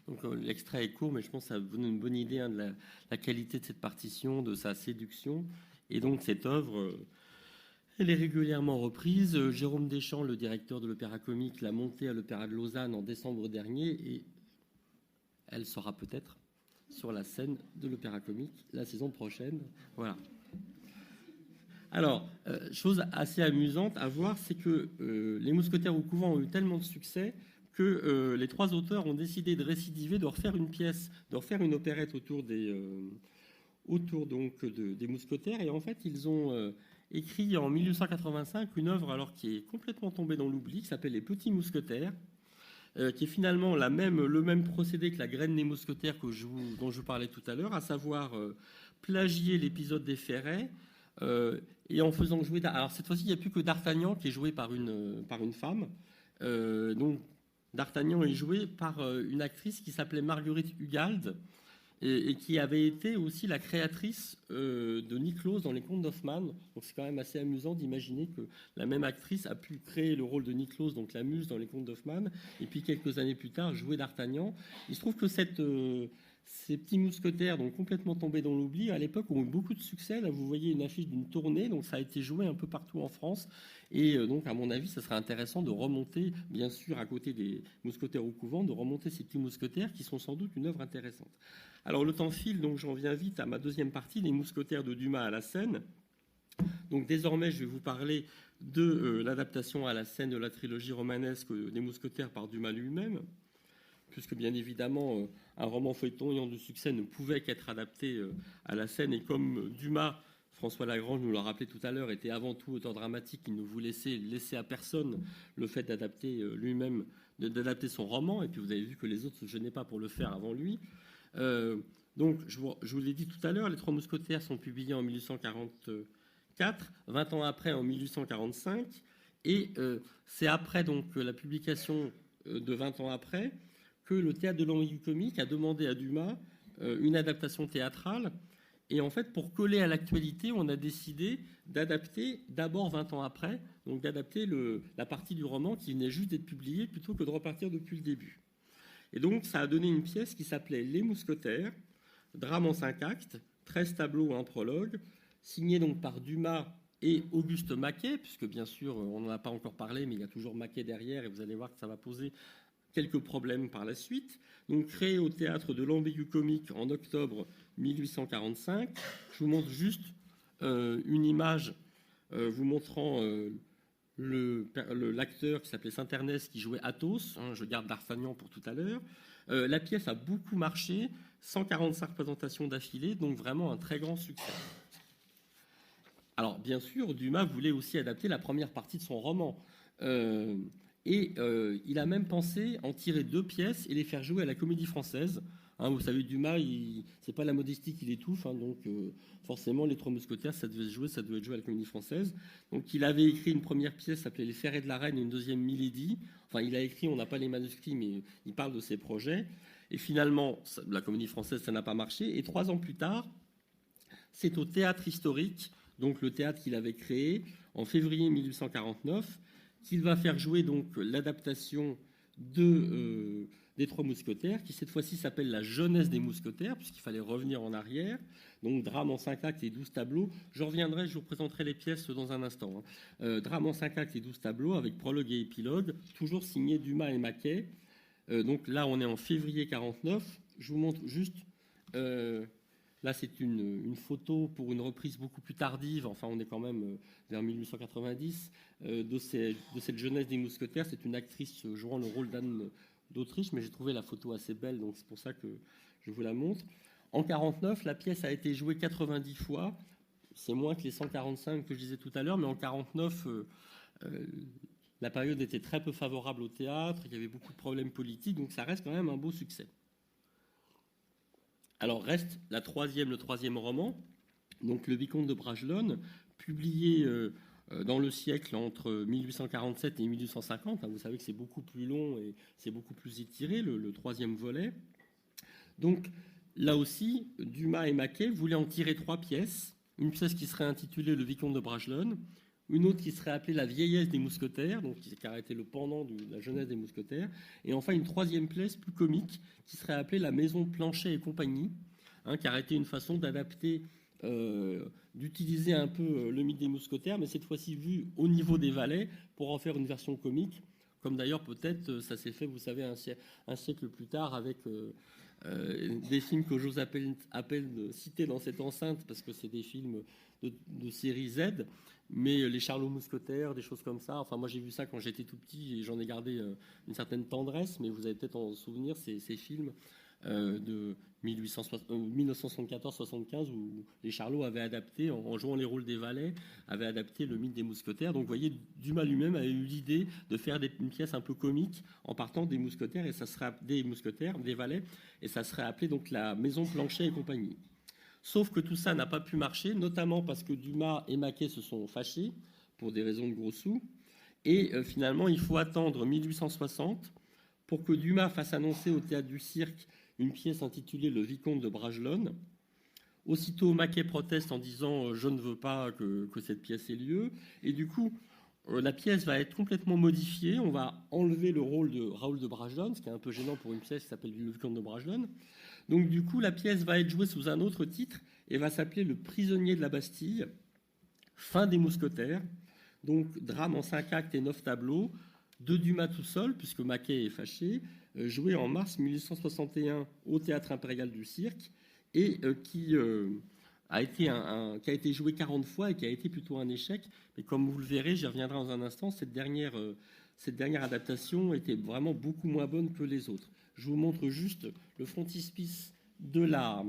Donc l'extrait est court, mais je pense que ça donne une bonne idée de la qualité de cette partition, de sa séduction. Et donc cette œuvre, elle est régulièrement reprise. Jérôme Deschamps, le directeur de l'Opéra Comique, l'a montée à l'Opéra de Lausanne en décembre dernier, et elle sera peut-être sur la scène de l'Opéra Comique la saison prochaine. Voilà. Alors, chose assez amusante à voir, c'est que les Mousquetaires au couvent ont eu tellement de succès que les trois auteurs ont décidé de récidiver, de refaire une pièce, de refaire une opérette autour des Mousquetaires. Et en fait, ils ont écrit en 1885 une œuvre alors qui est complètement tombée dans l'oubli, qui s'appelle Les Petits Mousquetaires, qui est finalement le même procédé que la graine des Mousquetaires dont je vous parlais tout à l'heure, à savoir plagier l'épisode des Ferrets. Et en faisant jouer... Alors cette fois-ci, il n'y a plus que D'Artagnan qui est joué par une femme. Donc D'Artagnan est joué par une actrice qui s'appelait Marguerite Hugald et qui avait été aussi la créatrice de Niklos dans les Contes d'Hoffmann. Donc c'est quand même assez amusant d'imaginer que la même actrice a pu créer le rôle de Niklos, donc la muse dans les Contes d'Hoffmann, et puis quelques années plus tard jouer D'Artagnan. Il se trouve que ces petits mousquetaires, donc complètement tombés dans l'oubli, à l'époque ont eu beaucoup de succès. Là, vous voyez une affiche d'une tournée, donc ça a été joué un peu partout en France. Et donc, à mon avis, ça serait intéressant de remonter, bien sûr, à côté des mousquetaires au couvent, de remonter ces petits mousquetaires qui sont sans doute une œuvre intéressante. Alors, le temps file, donc j'en viens vite à ma deuxième partie, les mousquetaires de Dumas à la scène. Donc, désormais, je vais vous parler de l'adaptation à la scène de la trilogie romanesque des mousquetaires par Dumas lui-même, puisque bien évidemment, un roman feuilleton ayant du succès ne pouvait qu'être adapté à la scène. Et comme Dumas, François Lagrange nous l'a rappelé tout à l'heure, était avant tout auteur dramatique, il ne voulait laisser à personne le fait d'adapter lui-même, d'adapter son roman. Et puis vous avez vu que les autres ne se gênaient pas pour le faire avant lui. Donc, je vous l'ai dit tout à l'heure, Les Trois Mousquetaires sont publiés en 1844, 20 ans après, en 1845. Et c'est après donc la publication de 20 ans après que le théâtre de l'Ambigu-Comique a demandé à Dumas une adaptation théâtrale. Et en fait, pour coller à l'actualité, on a décidé d'adapter d'abord 20 ans après, donc d'adapter la partie du roman qui venait juste d'être publiée plutôt que de repartir depuis le début. Et donc, ça a donné une pièce qui s'appelait Les Mousquetaires, drame en 5 actes, 13 tableaux, un prologue, signé donc par Dumas et Auguste Maquet, puisque bien sûr, on n'en a pas encore parlé, mais il y a toujours Maquet derrière, et vous allez voir que ça va poser quelques problèmes par la suite. Donc, créé au théâtre de l'Ambigu-Comique en octobre 1845. Je vous montre juste une image vous montrant l'acteur qui s'appelait Saint-Ernest qui jouait Athos. Je garde D'Artagnan pour tout à l'heure. La pièce a beaucoup marché, 145 représentations d'affilée, donc vraiment un très grand succès. Alors, bien sûr, Dumas voulait aussi adapter la première partie de son roman. Et il a même pensé en tirer 2 pièces et les faire jouer à la Comédie Française. Vous savez, Dumas, c'est pas la modestie qui l'étouffe, donc forcément, Les Trois Mousquetaires, ça devait être joué à la Comédie Française. Donc, il avait écrit une première pièce qui s'appelait Les Ferrets de la Reine et une deuxième Milady. Enfin, il a écrit, on n'a pas les manuscrits, mais il parle de ses projets. Et finalement, la Comédie Française, ça n'a pas marché. Et 3 ans plus tard, c'est au Théâtre Historique, donc le théâtre qu'il avait créé en février 1849, qu'il va faire jouer donc l'adaptation des Trois Mousquetaires, qui cette fois-ci s'appelle La Jeunesse des Mousquetaires, puisqu'il fallait revenir en arrière. Donc drame en 5 actes et 12 tableaux. Je reviendrai, je vous présenterai les pièces dans un instant. Drame en 5 actes et 12 tableaux, avec prologue et épilogue, toujours signé Dumas et Maquet. Donc là, on est en février 49. Je vous montre juste... Là, c'est une photo pour une reprise beaucoup plus tardive, enfin on est quand même vers 1890, de cette jeunesse des mousquetaires. C'est une actrice jouant le rôle d'Anne d'Autriche, mais j'ai trouvé la photo assez belle, donc c'est pour ça que je vous la montre. En 49, la pièce a été jouée 90 fois. C'est moins que les 145 que je disais tout à l'heure, mais en 49, la période était très peu favorable au théâtre, il y avait beaucoup de problèmes politiques, donc ça reste quand même un beau succès. Alors reste le troisième roman, donc Le Vicomte de Bragelonne, publié dans le siècle entre 1847 et 1850. Vous savez que c'est beaucoup plus long et c'est beaucoup plus étiré, le troisième volet. Donc là aussi, Dumas et Maquet voulaient en tirer 3 pièces. Une pièce qui serait intitulée Le Vicomte de Bragelonne, une autre qui serait appelée La vieillesse des mousquetaires, donc qui aurait été le pendant de la jeunesse des mousquetaires, et enfin une troisième pièce plus comique qui serait appelée La maison Planchet et compagnie, qui aurait été une façon d'adapter, d'utiliser un peu le mythe des mousquetaires, mais cette fois-ci vu au niveau des valets pour en faire une version comique, comme d'ailleurs peut-être ça s'est fait, vous savez, un siècle plus tard avec des films que j'ose à peine citer dans cette enceinte parce que c'est des films de série Z, mais les Charlots Mousquetaires, des choses comme ça. Enfin, moi j'ai vu ça quand j'étais tout petit et j'en ai gardé une certaine tendresse, mais vous avez peut-être en souvenir ces films de 1974-75 où les Charlots avaient adapté, en jouant les rôles des valets, avaient adapté le mythe des mousquetaires. Donc vous voyez, Dumas lui-même avait eu l'idée de faire une pièce un peu comique en partant des mousquetaires, et ça serait des mousquetaires, des valets, et ça serait appelé donc La maison Planchet et compagnie. Sauf que tout ça n'a pas pu marcher, notamment parce que Dumas et Maquet se sont fâchés pour des raisons de gros sous, et finalement il faut attendre 1860 pour que Dumas fasse annoncer au Théâtre du Cirque une pièce intitulée Le Vicomte de Bragelonne. Aussitôt, Maquet proteste en disant « je ne veux pas que cette pièce ait lieu ». Et du coup, la pièce va être complètement modifiée. On va enlever le rôle de Raoul de Bragelonne, ce qui est un peu gênant pour une pièce qui s'appelle Le Vicomte de Bragelonne. Donc du coup, la pièce va être jouée sous un autre titre et va s'appeler Le Prisonnier de la Bastille, fin des mousquetaires. Donc drame en 5 actes et 9 tableaux, de Dumas tout seul, puisque Maquet est fâché, joué en mars 1861 au Théâtre Impérial du Cirque, et qui a été joué 40 fois et qui a été plutôt un échec. Mais comme vous le verrez, j'y reviendrai dans un instant, cette dernière adaptation était vraiment beaucoup moins bonne que les autres. Je vous montre juste le frontispice de la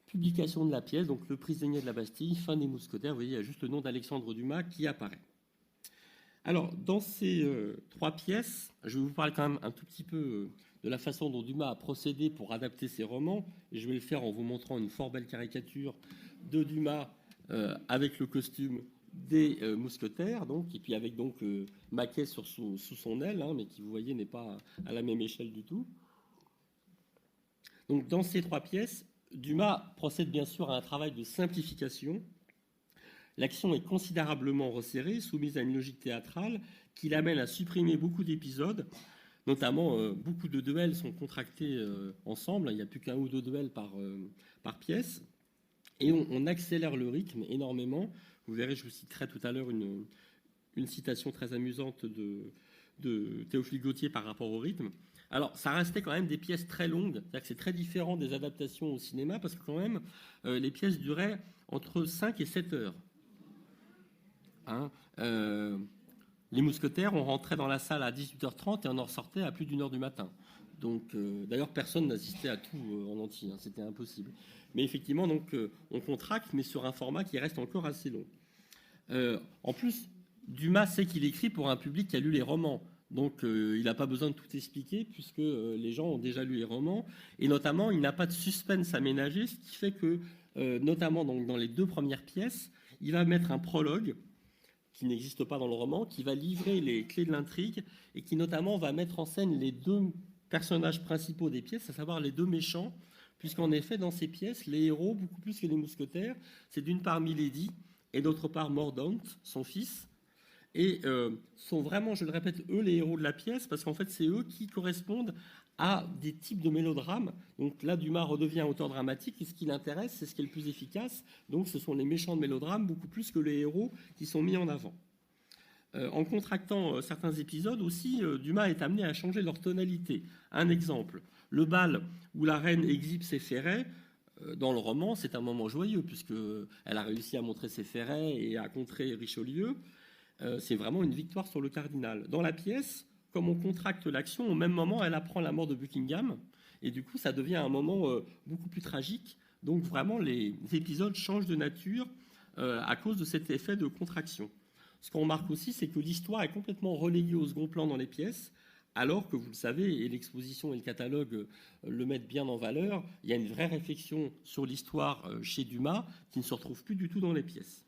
publication de la pièce, donc Le Prisonnier de la Bastille, fin des mousquetaires. Vous voyez, il y a juste le nom d'Alexandre Dumas qui apparaît. Alors, dans ces 3 pièces, je vais vous parler quand même un tout petit peu de la façon dont Dumas a procédé pour adapter ses romans. Et je vais le faire en vous montrant une fort belle caricature de Dumas avec le costume des mousquetaires, donc, et puis avec donc Maquet sous son aile, mais qui, vous voyez, n'est pas à la même échelle du tout. Donc, dans ces 3 pièces, Dumas procède bien sûr à un travail de simplification. L'action est considérablement resserrée, soumise à une logique théâtrale qui l'amène à supprimer beaucoup d'épisodes, notamment beaucoup de duels sont contractés ensemble, il n'y a plus qu'un ou 2 duels par pièce, et on accélère le rythme énormément. Vous verrez, je vous citerai tout à l'heure une citation très amusante de Théophile Gautier par rapport au rythme. Alors, ça restait quand même des pièces très longues, c'est-à-dire que c'est très différent des adaptations au cinéma, parce que quand même, les pièces duraient entre 5 et 7 heures. Les mousquetaires, on rentrait dans la salle à 18h30 et on en ressortait à plus d'1 heure du matin. Donc, d'ailleurs, personne n'assistait à tout en entier, c'était impossible. Mais effectivement, donc, on contracte, mais sur un format qui reste encore assez long. En plus, Dumas sait qu'il écrit pour un public qui a lu les romans. Donc, il n'a pas besoin de tout expliquer puisque les gens ont déjà lu les romans. Et notamment, il n'a pas de suspense à ménager, ce qui fait que, notamment donc, dans les 2 premières pièces, il va mettre un prologue qui n'existe pas dans le roman, qui va livrer les clés de l'intrigue et qui notamment va mettre en scène les 2 personnages principaux des pièces, à savoir les 2 méchants, puisqu'en effet, dans ces pièces, les héros, beaucoup plus que les mousquetaires, c'est d'une part Milady et d'autre part Mordaunt, son fils, et sont vraiment, je le répète, eux les héros de la pièce, parce qu'en fait, c'est eux qui correspondent à des types de mélodrames. Donc là, Dumas redevient auteur dramatique, et ce qui l'intéresse, c'est ce qui est le plus efficace. Donc ce sont les méchants de mélodrames, beaucoup plus que les héros qui sont mis en avant. En contractant certains épisodes aussi, Dumas est amené à changer leur tonalité. Un exemple, le bal où la reine exhibe ses ferrets, dans le roman, c'est un moment joyeux, puisqu'elle a réussi à montrer ses ferrets et à contrer Richelieu. C'est vraiment une victoire sur le cardinal. Dans la pièce, comme on contracte l'action, au même moment, elle apprend la mort de Buckingham, et du coup, ça devient un moment beaucoup plus tragique. Donc vraiment, les épisodes changent de nature à cause de cet effet de contraction. Ce qu'on remarque aussi, c'est que l'histoire est complètement reléguée au second plan dans les pièces, alors que, vous le savez, et l'exposition et le catalogue le mettent bien en valeur, il y a une vraie réflexion sur l'histoire chez Dumas qui ne se retrouve plus du tout dans les pièces.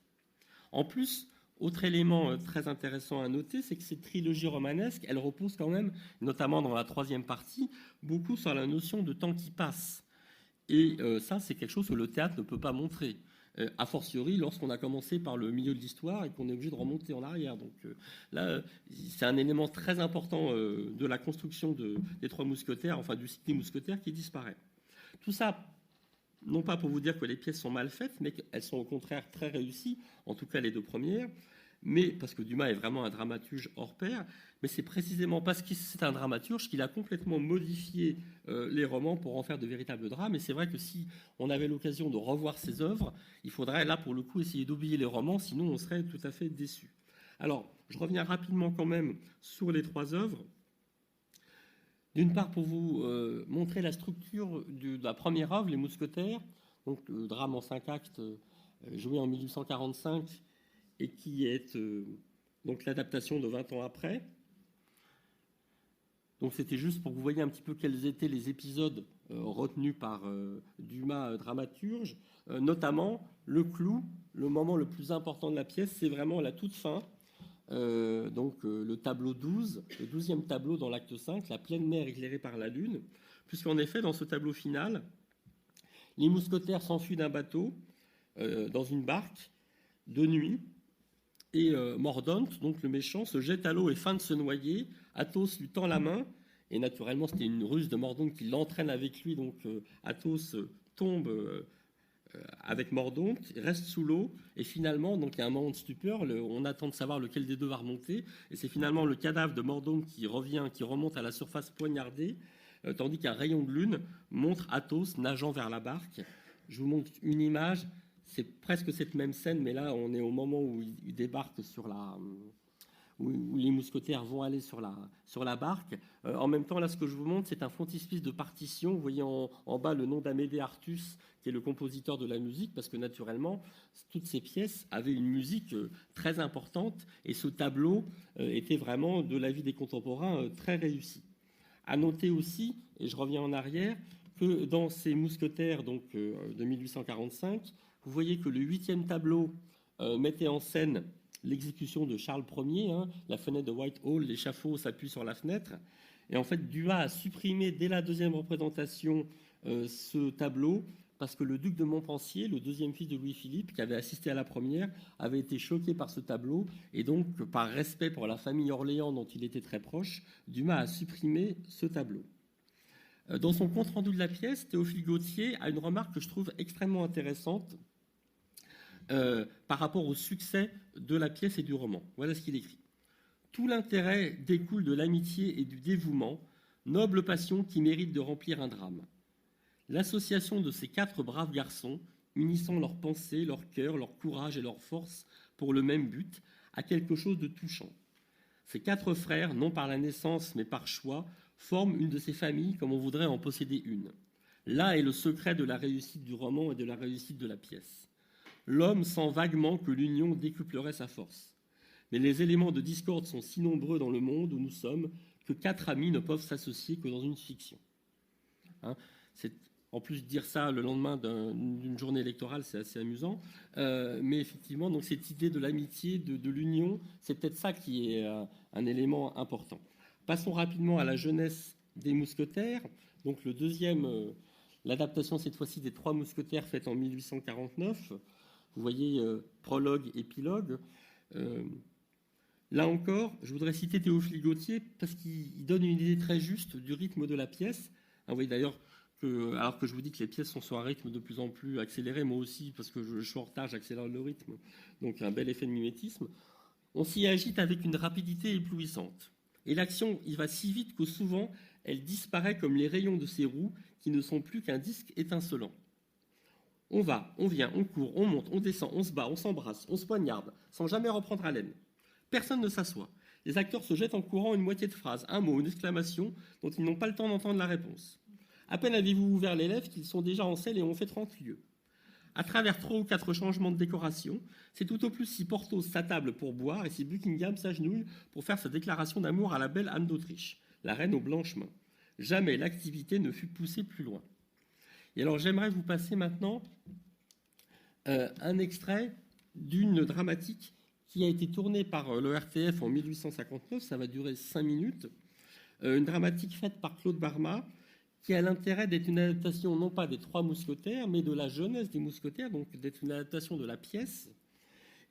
En plus, autre élément très intéressant à noter, c'est que cette trilogie romanesque, elle repose quand même, notamment dans la 3e partie, beaucoup sur la notion de temps qui passe. Et ça, c'est quelque chose que le théâtre ne peut pas montrer. a fortiori lorsqu'on a commencé par le milieu de l'histoire et qu'on est obligé de remonter en arrière. Donc là, c'est un élément très important de la construction des Trois Mousquetaires, enfin du cycle des Mousquetaires qui disparaît. Tout ça, non pas pour vous dire que les pièces sont mal faites, mais qu'elles sont au contraire très réussies, en tout cas les deux premières, mais parce que Dumas est vraiment un dramaturge hors pair, mais c'est précisément parce que c'est un dramaturge qu'il a complètement modifié les romans pour en faire de véritables drames. Et c'est vrai que si on avait l'occasion de revoir ses œuvres, il faudrait là pour le coup essayer d'oublier les romans, sinon on serait tout à fait déçu. Alors, je reviens rapidement quand même sur les trois œuvres. D'une part, pour vous montrer la structure de la première œuvre, Les Mousquetaires, donc le drame en 5 actes joué en 1845 et qui est donc l'adaptation de 20 ans après. Donc c'était juste pour que vous voyez un petit peu quels étaient les épisodes retenus par Dumas, dramaturge, notamment le clou, le moment le plus important de la pièce, c'est vraiment la toute fin. Le tableau 12, le 12e tableau dans l'acte 5, la pleine mer éclairée par la lune, puisqu'en effet, dans ce tableau final, les mousquetaires s'enfuient d'un bateau dans une barque de nuit, et Mordaunt, donc le méchant, se jette à l'eau et feint de se noyer. Athos lui tend la main, et naturellement, c'était une ruse de Mordaunt qui l'entraîne avec lui, donc Athos tombe avec Mordaunt, reste sous l'eau, et finalement, donc il y a un moment de stupeur, on attend de savoir lequel des deux va remonter, et c'est finalement le cadavre de Mordaunt qui remonte à la surface poignardé, tandis qu'un rayon de lune montre Athos nageant vers la barque. Je vous montre une image, c'est presque cette même scène, mais là, on est au moment où il débarque sur où les mousquetaires vont aller sur la barque. En même temps, là, ce que je vous montre, c'est un frontispice de partition. Vous voyez en bas le nom d'Amédée Artus, qui est le compositeur de la musique, parce que naturellement, toutes ces pièces avaient une musique très importante, et ce tableau était vraiment, de la vie des contemporains, très réussi. À noter aussi, et je reviens en arrière, que dans ces mousquetaires donc, de 1845, vous voyez que le 8e tableau mettait en scène l'exécution de Charles Ier, la fenêtre de Whitehall, l'échafaud s'appuie sur la fenêtre. Et en fait, Dumas a supprimé dès la deuxième représentation ce tableau parce que le duc de Montpensier, le deuxième fils de Louis-Philippe, qui avait assisté à la première, avait été choqué par ce tableau. Et donc, par respect pour la famille Orléans dont il était très proche, Dumas a supprimé ce tableau. Dans son compte-rendu de la pièce, Théophile Gautier a une remarque que je trouve extrêmement intéressante par rapport au succès de la pièce et du roman. Voilà ce qu'il écrit. « Tout l'intérêt découle de l'amitié et du dévouement, noble passion qui mérite de remplir un drame. L'association de ces 4 braves garçons, unissant leurs pensées, leur cœur, leur courage et leur force pour le même but, a quelque chose de touchant. Ces 4 frères, non par la naissance mais par choix, forment une de ces familles comme on voudrait en posséder une. Là est le secret de la réussite du roman et de la réussite de la pièce. L'homme sent vaguement que l'union décuplerait sa force. Mais les éléments de discorde sont si nombreux dans le monde où nous sommes que 4 amis ne peuvent s'associer que dans une fiction. » C'est en plus dire ça le lendemain d'une journée électorale, c'est assez amusant. Mais effectivement, donc cette idée de l'amitié, de l'union, c'est peut-être ça qui est un élément important. Passons rapidement à la jeunesse des mousquetaires. Donc le deuxième, l'adaptation cette fois-ci des Trois Mousquetaires faite en 1849. Vous voyez prologue, épilogue. Là encore, je voudrais citer Théophile Gautier parce qu'il donne une idée très juste du rythme de la pièce. Vous voyez d'ailleurs alors que je vous dis que les pièces sont sur un rythme de plus en plus accéléré, moi aussi, parce que je suis en retard, j'accélère le rythme. Donc un bel effet de mimétisme. On s'y agite avec une rapidité éblouissante. Et l'action, il va si vite que souvent, elle disparaît comme les rayons de ses roues qui ne sont plus qu'un disque étincelant. On va, on vient, on court, on monte, on descend, on se bat, on s'embrasse, on se poignarde, sans jamais reprendre haleine. Personne ne s'assoit. Les acteurs se jettent en courant une moitié de phrase, un mot, une exclamation, dont ils n'ont pas le temps d'entendre la réponse. À peine avez-vous ouvert les lèvres qu'ils sont déjà en selle et ont fait 30 lieues. À travers 3 ou 4 changements de décoration, c'est tout au plus si Porthos s'attable pour boire et si Buckingham s'agenouille pour faire sa déclaration d'amour à la belle Anne d'Autriche, la reine aux blanches mains. Jamais l'activité ne fut poussée plus loin. Et alors j'aimerais vous passer maintenant un extrait d'une dramatique qui a été tournée par le RTF en 1859, ça va durer 5 minutes, une dramatique faite par Claude Barma, qui a l'intérêt d'être une adaptation non pas des Trois Mousquetaires, mais de la jeunesse des Mousquetaires, donc d'être une adaptation de la pièce.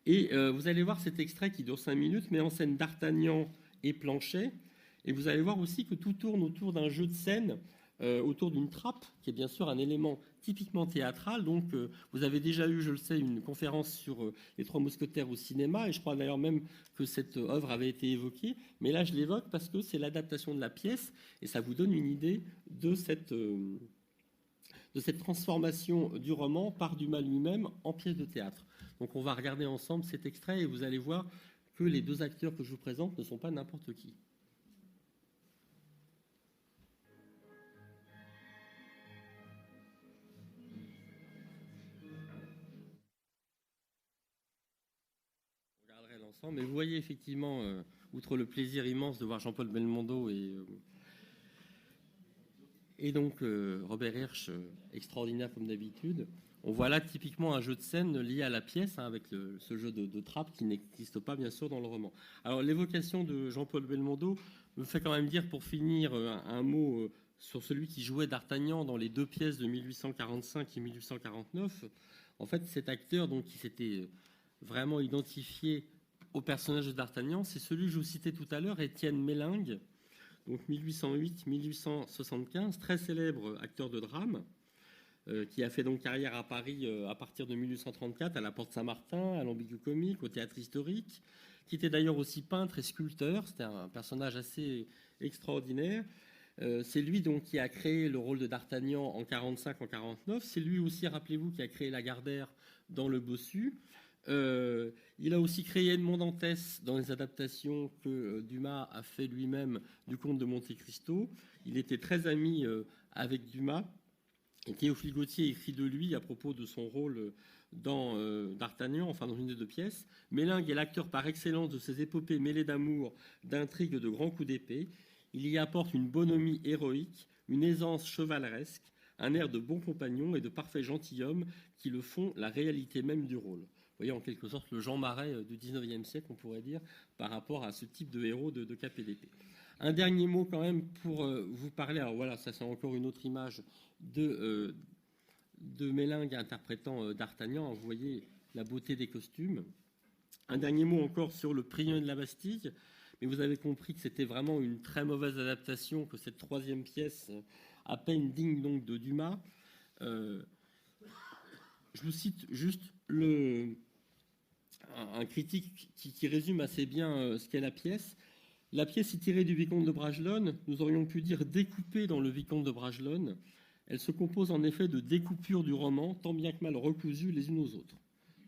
Et vous allez voir cet extrait qui dure 5 minutes, met en scène d'Artagnan et Planchet. Et vous allez voir aussi que tout tourne autour d'un jeu de scène, autour d'une trappe, qui est bien sûr un élément typiquement théâtral. Donc, vous avez déjà eu, je le sais, une conférence sur les Trois Mousquetaires au cinéma, et je crois d'ailleurs même que cette œuvre avait été évoquée. Mais là, je l'évoque parce que c'est l'adaptation de la pièce, et ça vous donne une idée de cette transformation du roman par Dumas lui-même en pièce de théâtre. Donc, on va regarder ensemble cet extrait, et vous allez voir que les deux acteurs que je vous présente ne sont pas n'importe qui. Mais vous voyez effectivement, outre le plaisir immense de voir Jean-Paul Belmondo et donc Robert Hirsch, extraordinaire comme d'habitude, on voit là typiquement un jeu de scène lié à la pièce, hein, avec ce jeu de trappe qui n'existe pas bien sûr dans le roman. Alors l'évocation de Jean-Paul Belmondo me fait quand même dire, pour finir, un mot sur celui qui jouait d'Artagnan dans les deux pièces de 1845 et 1849. En fait, cet acteur donc, qui s'était vraiment identifié au personnage de d'Artagnan, c'est celui que je vous citais tout à l'heure, Étienne Mélingue, donc 1808-1875, très célèbre acteur de drame, qui a fait donc carrière à Paris à partir de 1834, à la Porte Saint-Martin, à l'Ambigu-Comique, au Théâtre Historique, qui était d'ailleurs aussi peintre et sculpteur. C'était un personnage assez extraordinaire. C'est lui donc qui a créé le rôle de d'Artagnan en 45, en 49. C'est lui aussi, rappelez-vous, qui a créé Lagardère dans Le Bossu. Il a aussi créé Edmond Dantès dans les adaptations que Dumas a fait lui-même du Comte de Monte Cristo. Il était très ami avec Dumas. Et Théophile Gautier écrit de lui à propos de son rôle dans d'Artagnan, enfin dans une des deux pièces. Mélingue est l'acteur par excellence de ces épopées mêlées d'amour, d'intrigues, de grands coups d'épée. Il y apporte une bonhomie héroïque, une aisance chevaleresque, un air de bon compagnon et de parfait gentilhomme qui le font la réalité même du rôle. Vous voyez, en quelque sorte, le Jean Marais du 19e siècle, on pourrait dire, par rapport à ce type de héros de KPDP. Un dernier mot quand même pour vous parler. Alors voilà, ça c'est encore une autre image de Mélingue interprétant d'Artagnan. Vous voyez la beauté des costumes. Un dernier mot encore sur le prisonnier de la Bastille. Mais vous avez compris que c'était vraiment une très mauvaise adaptation, que cette troisième pièce, à peine digne donc de Dumas. Je vous cite juste un critique qui résume assez bien ce qu'est la pièce. La pièce est tirée du Vicomte de Bragelonne, nous aurions pu dire découpée dans le Vicomte de Bragelonne. Elle se compose en effet de découpures du roman, tant bien que mal recousues les unes aux autres.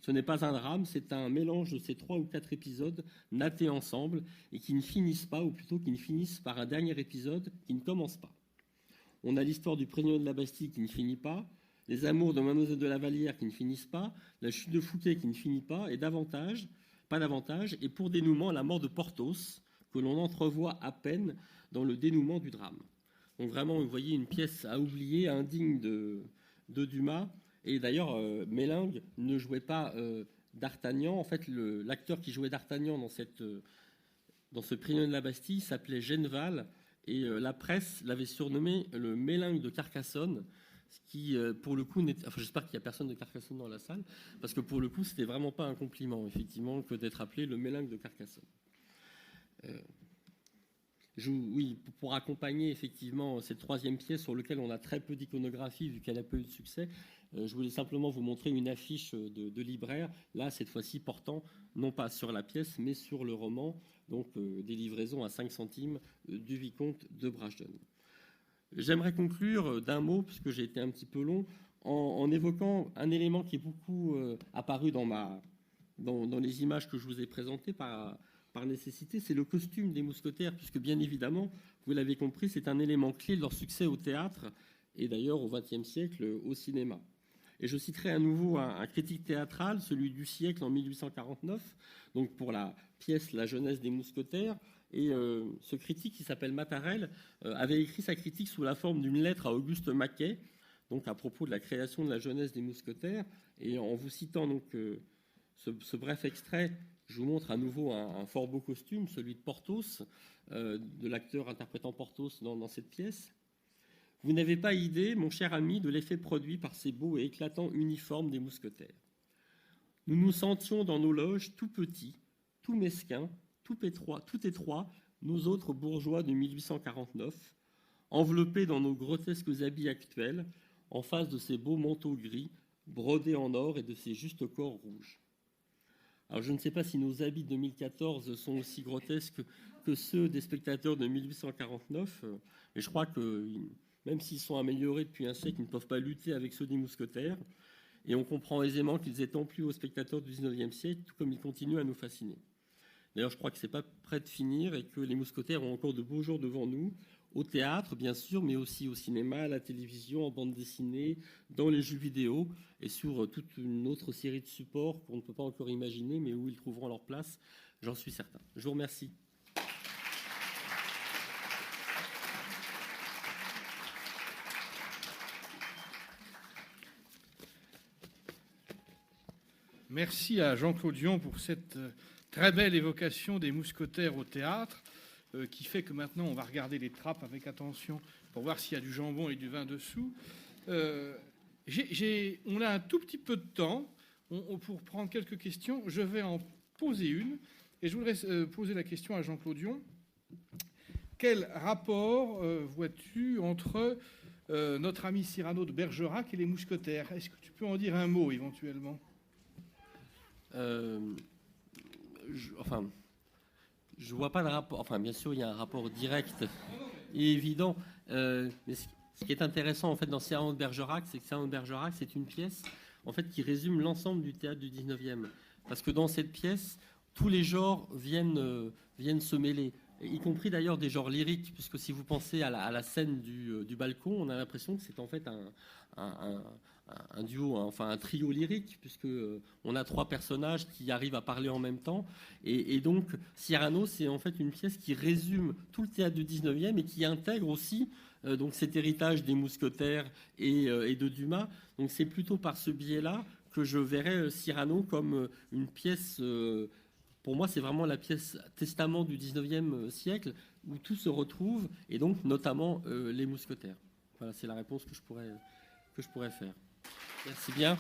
Ce n'est pas un drame, c'est un mélange de ces 3 ou 4 épisodes nattés ensemble et qui ne finissent pas, ou plutôt qui ne finissent par un dernier épisode qui ne commence pas. On a l'histoire du prisonnier de la Bastille qui ne finit pas, les amours de Mademoiselle de la Vallière qui ne finissent pas, la chute de Fouquet qui ne finit pas, et pas davantage, et pour dénouement, la mort de Porthos, que l'on entrevoit à peine dans le dénouement du drame. Donc vraiment, vous voyez une pièce à oublier, indigne de Dumas. Et d'ailleurs, Mélingue ne jouait pas d'Artagnan. En fait, l'acteur qui jouait d'Artagnan dans ce prisonnier de la Bastille s'appelait Genval. Et la presse l'avait surnommé le Mélingue de Carcassonne. Ce qui, pour le coup, j'espère qu'il n'y a personne de Carcassonne dans la salle, parce que pour le coup, c'était vraiment pas un compliment, effectivement, que d'être appelé le Mélingue de Carcassonne. Oui, pour accompagner effectivement cette troisième pièce sur laquelle on a très peu d'iconographie vu qu'elle a peu eu de succès, je voulais simplement vous montrer une affiche de libraire, là cette fois-ci portant non pas sur la pièce mais sur le roman, donc des livraisons à 5 centimes du Vicomte de Bragelonne. J'aimerais conclure d'un mot, puisque j'ai été un petit peu long, en évoquant un élément qui est beaucoup apparu dans les images que je vous ai présentées par nécessité, c'est le costume des mousquetaires, puisque bien évidemment, vous l'avez compris, c'est un élément clé de leur succès au théâtre et d'ailleurs au XXe siècle au cinéma. Et je citerai à nouveau un critique théâtral, celui du siècle en 1849, donc pour la pièce La jeunesse des mousquetaires. Et ce critique, qui s'appelle Matarel, avait écrit sa critique sous la forme d'une lettre à Auguste Maquet, donc à propos de la création de La jeunesse des mousquetaires. Et en vous citant donc ce bref extrait, je vous montre à nouveau un fort beau costume, celui de Porthos, de l'acteur interprétant Porthos dans cette pièce. Vous n'avez pas idée, mon cher ami, de l'effet produit par ces beaux et éclatants uniformes des mousquetaires. Nous nous sentions dans nos loges tout petits, tout mesquins, tout étroits, nous autres bourgeois de 1849, enveloppés dans nos grotesques habits actuels, en face de ces beaux manteaux gris, brodés en or et de ces justes corps rouges. Alors je ne sais pas si nos habits de 2014 sont aussi grotesques que ceux des spectateurs de 1849, mais je crois que même s'ils sont améliorés depuis un siècle, ils ne peuvent pas lutter avec ceux des mousquetaires. Et on comprend aisément qu'ils étant plus aux spectateurs du XIXe siècle, tout comme ils continuent à nous fasciner. D'ailleurs, je crois que ce n'est pas près de finir et que les mousquetaires ont encore de beaux jours devant nous, au théâtre, bien sûr, mais aussi au cinéma, à la télévision, en bande dessinée, dans les jeux vidéo et sur toute une autre série de supports qu'on ne peut pas encore imaginer, mais où ils trouveront leur place, j'en suis certain. Je vous remercie. Merci à Jean-Claude Dion pour cette très belle évocation des mousquetaires au théâtre, qui fait que maintenant on va regarder les trappes avec attention pour voir s'il y a du jambon et du vin dessous. On a un tout petit peu de temps pour prendre quelques questions. Je vais en poser une et je voudrais poser la question à Jean-Claude Dion. Quel rapport vois-tu entre notre ami Cyrano de Bergerac et les mousquetaires? Est-ce que tu peux en dire un mot éventuellement? Je vois pas de rapport. Enfin, bien sûr, il y a un rapport direct et évident. Mais ce qui est intéressant, en fait, dans Cyrano de Bergerac, c'est que Cyrano de Bergerac, c'est une pièce, en fait, qui résume l'ensemble du théâtre du 19e. Parce que dans cette pièce, tous les genres viennent se mêler, y compris d'ailleurs des genres lyriques, puisque si vous pensez à la scène du balcon, on a l'impression que c'est en fait un duo, enfin un trio lyrique, puisque on a trois personnages qui arrivent à parler en même temps. Et donc, Cyrano, c'est en fait une pièce qui résume tout le théâtre du 19e et qui intègre aussi donc cet héritage des mousquetaires et de Dumas. Donc c'est plutôt par ce biais-là que je verrais Cyrano comme une pièce... pour moi, c'est vraiment la pièce testament du 19e siècle où tout se retrouve, et donc notamment les mousquetaires. Voilà, c'est la réponse que je pourrais faire. Merci bien.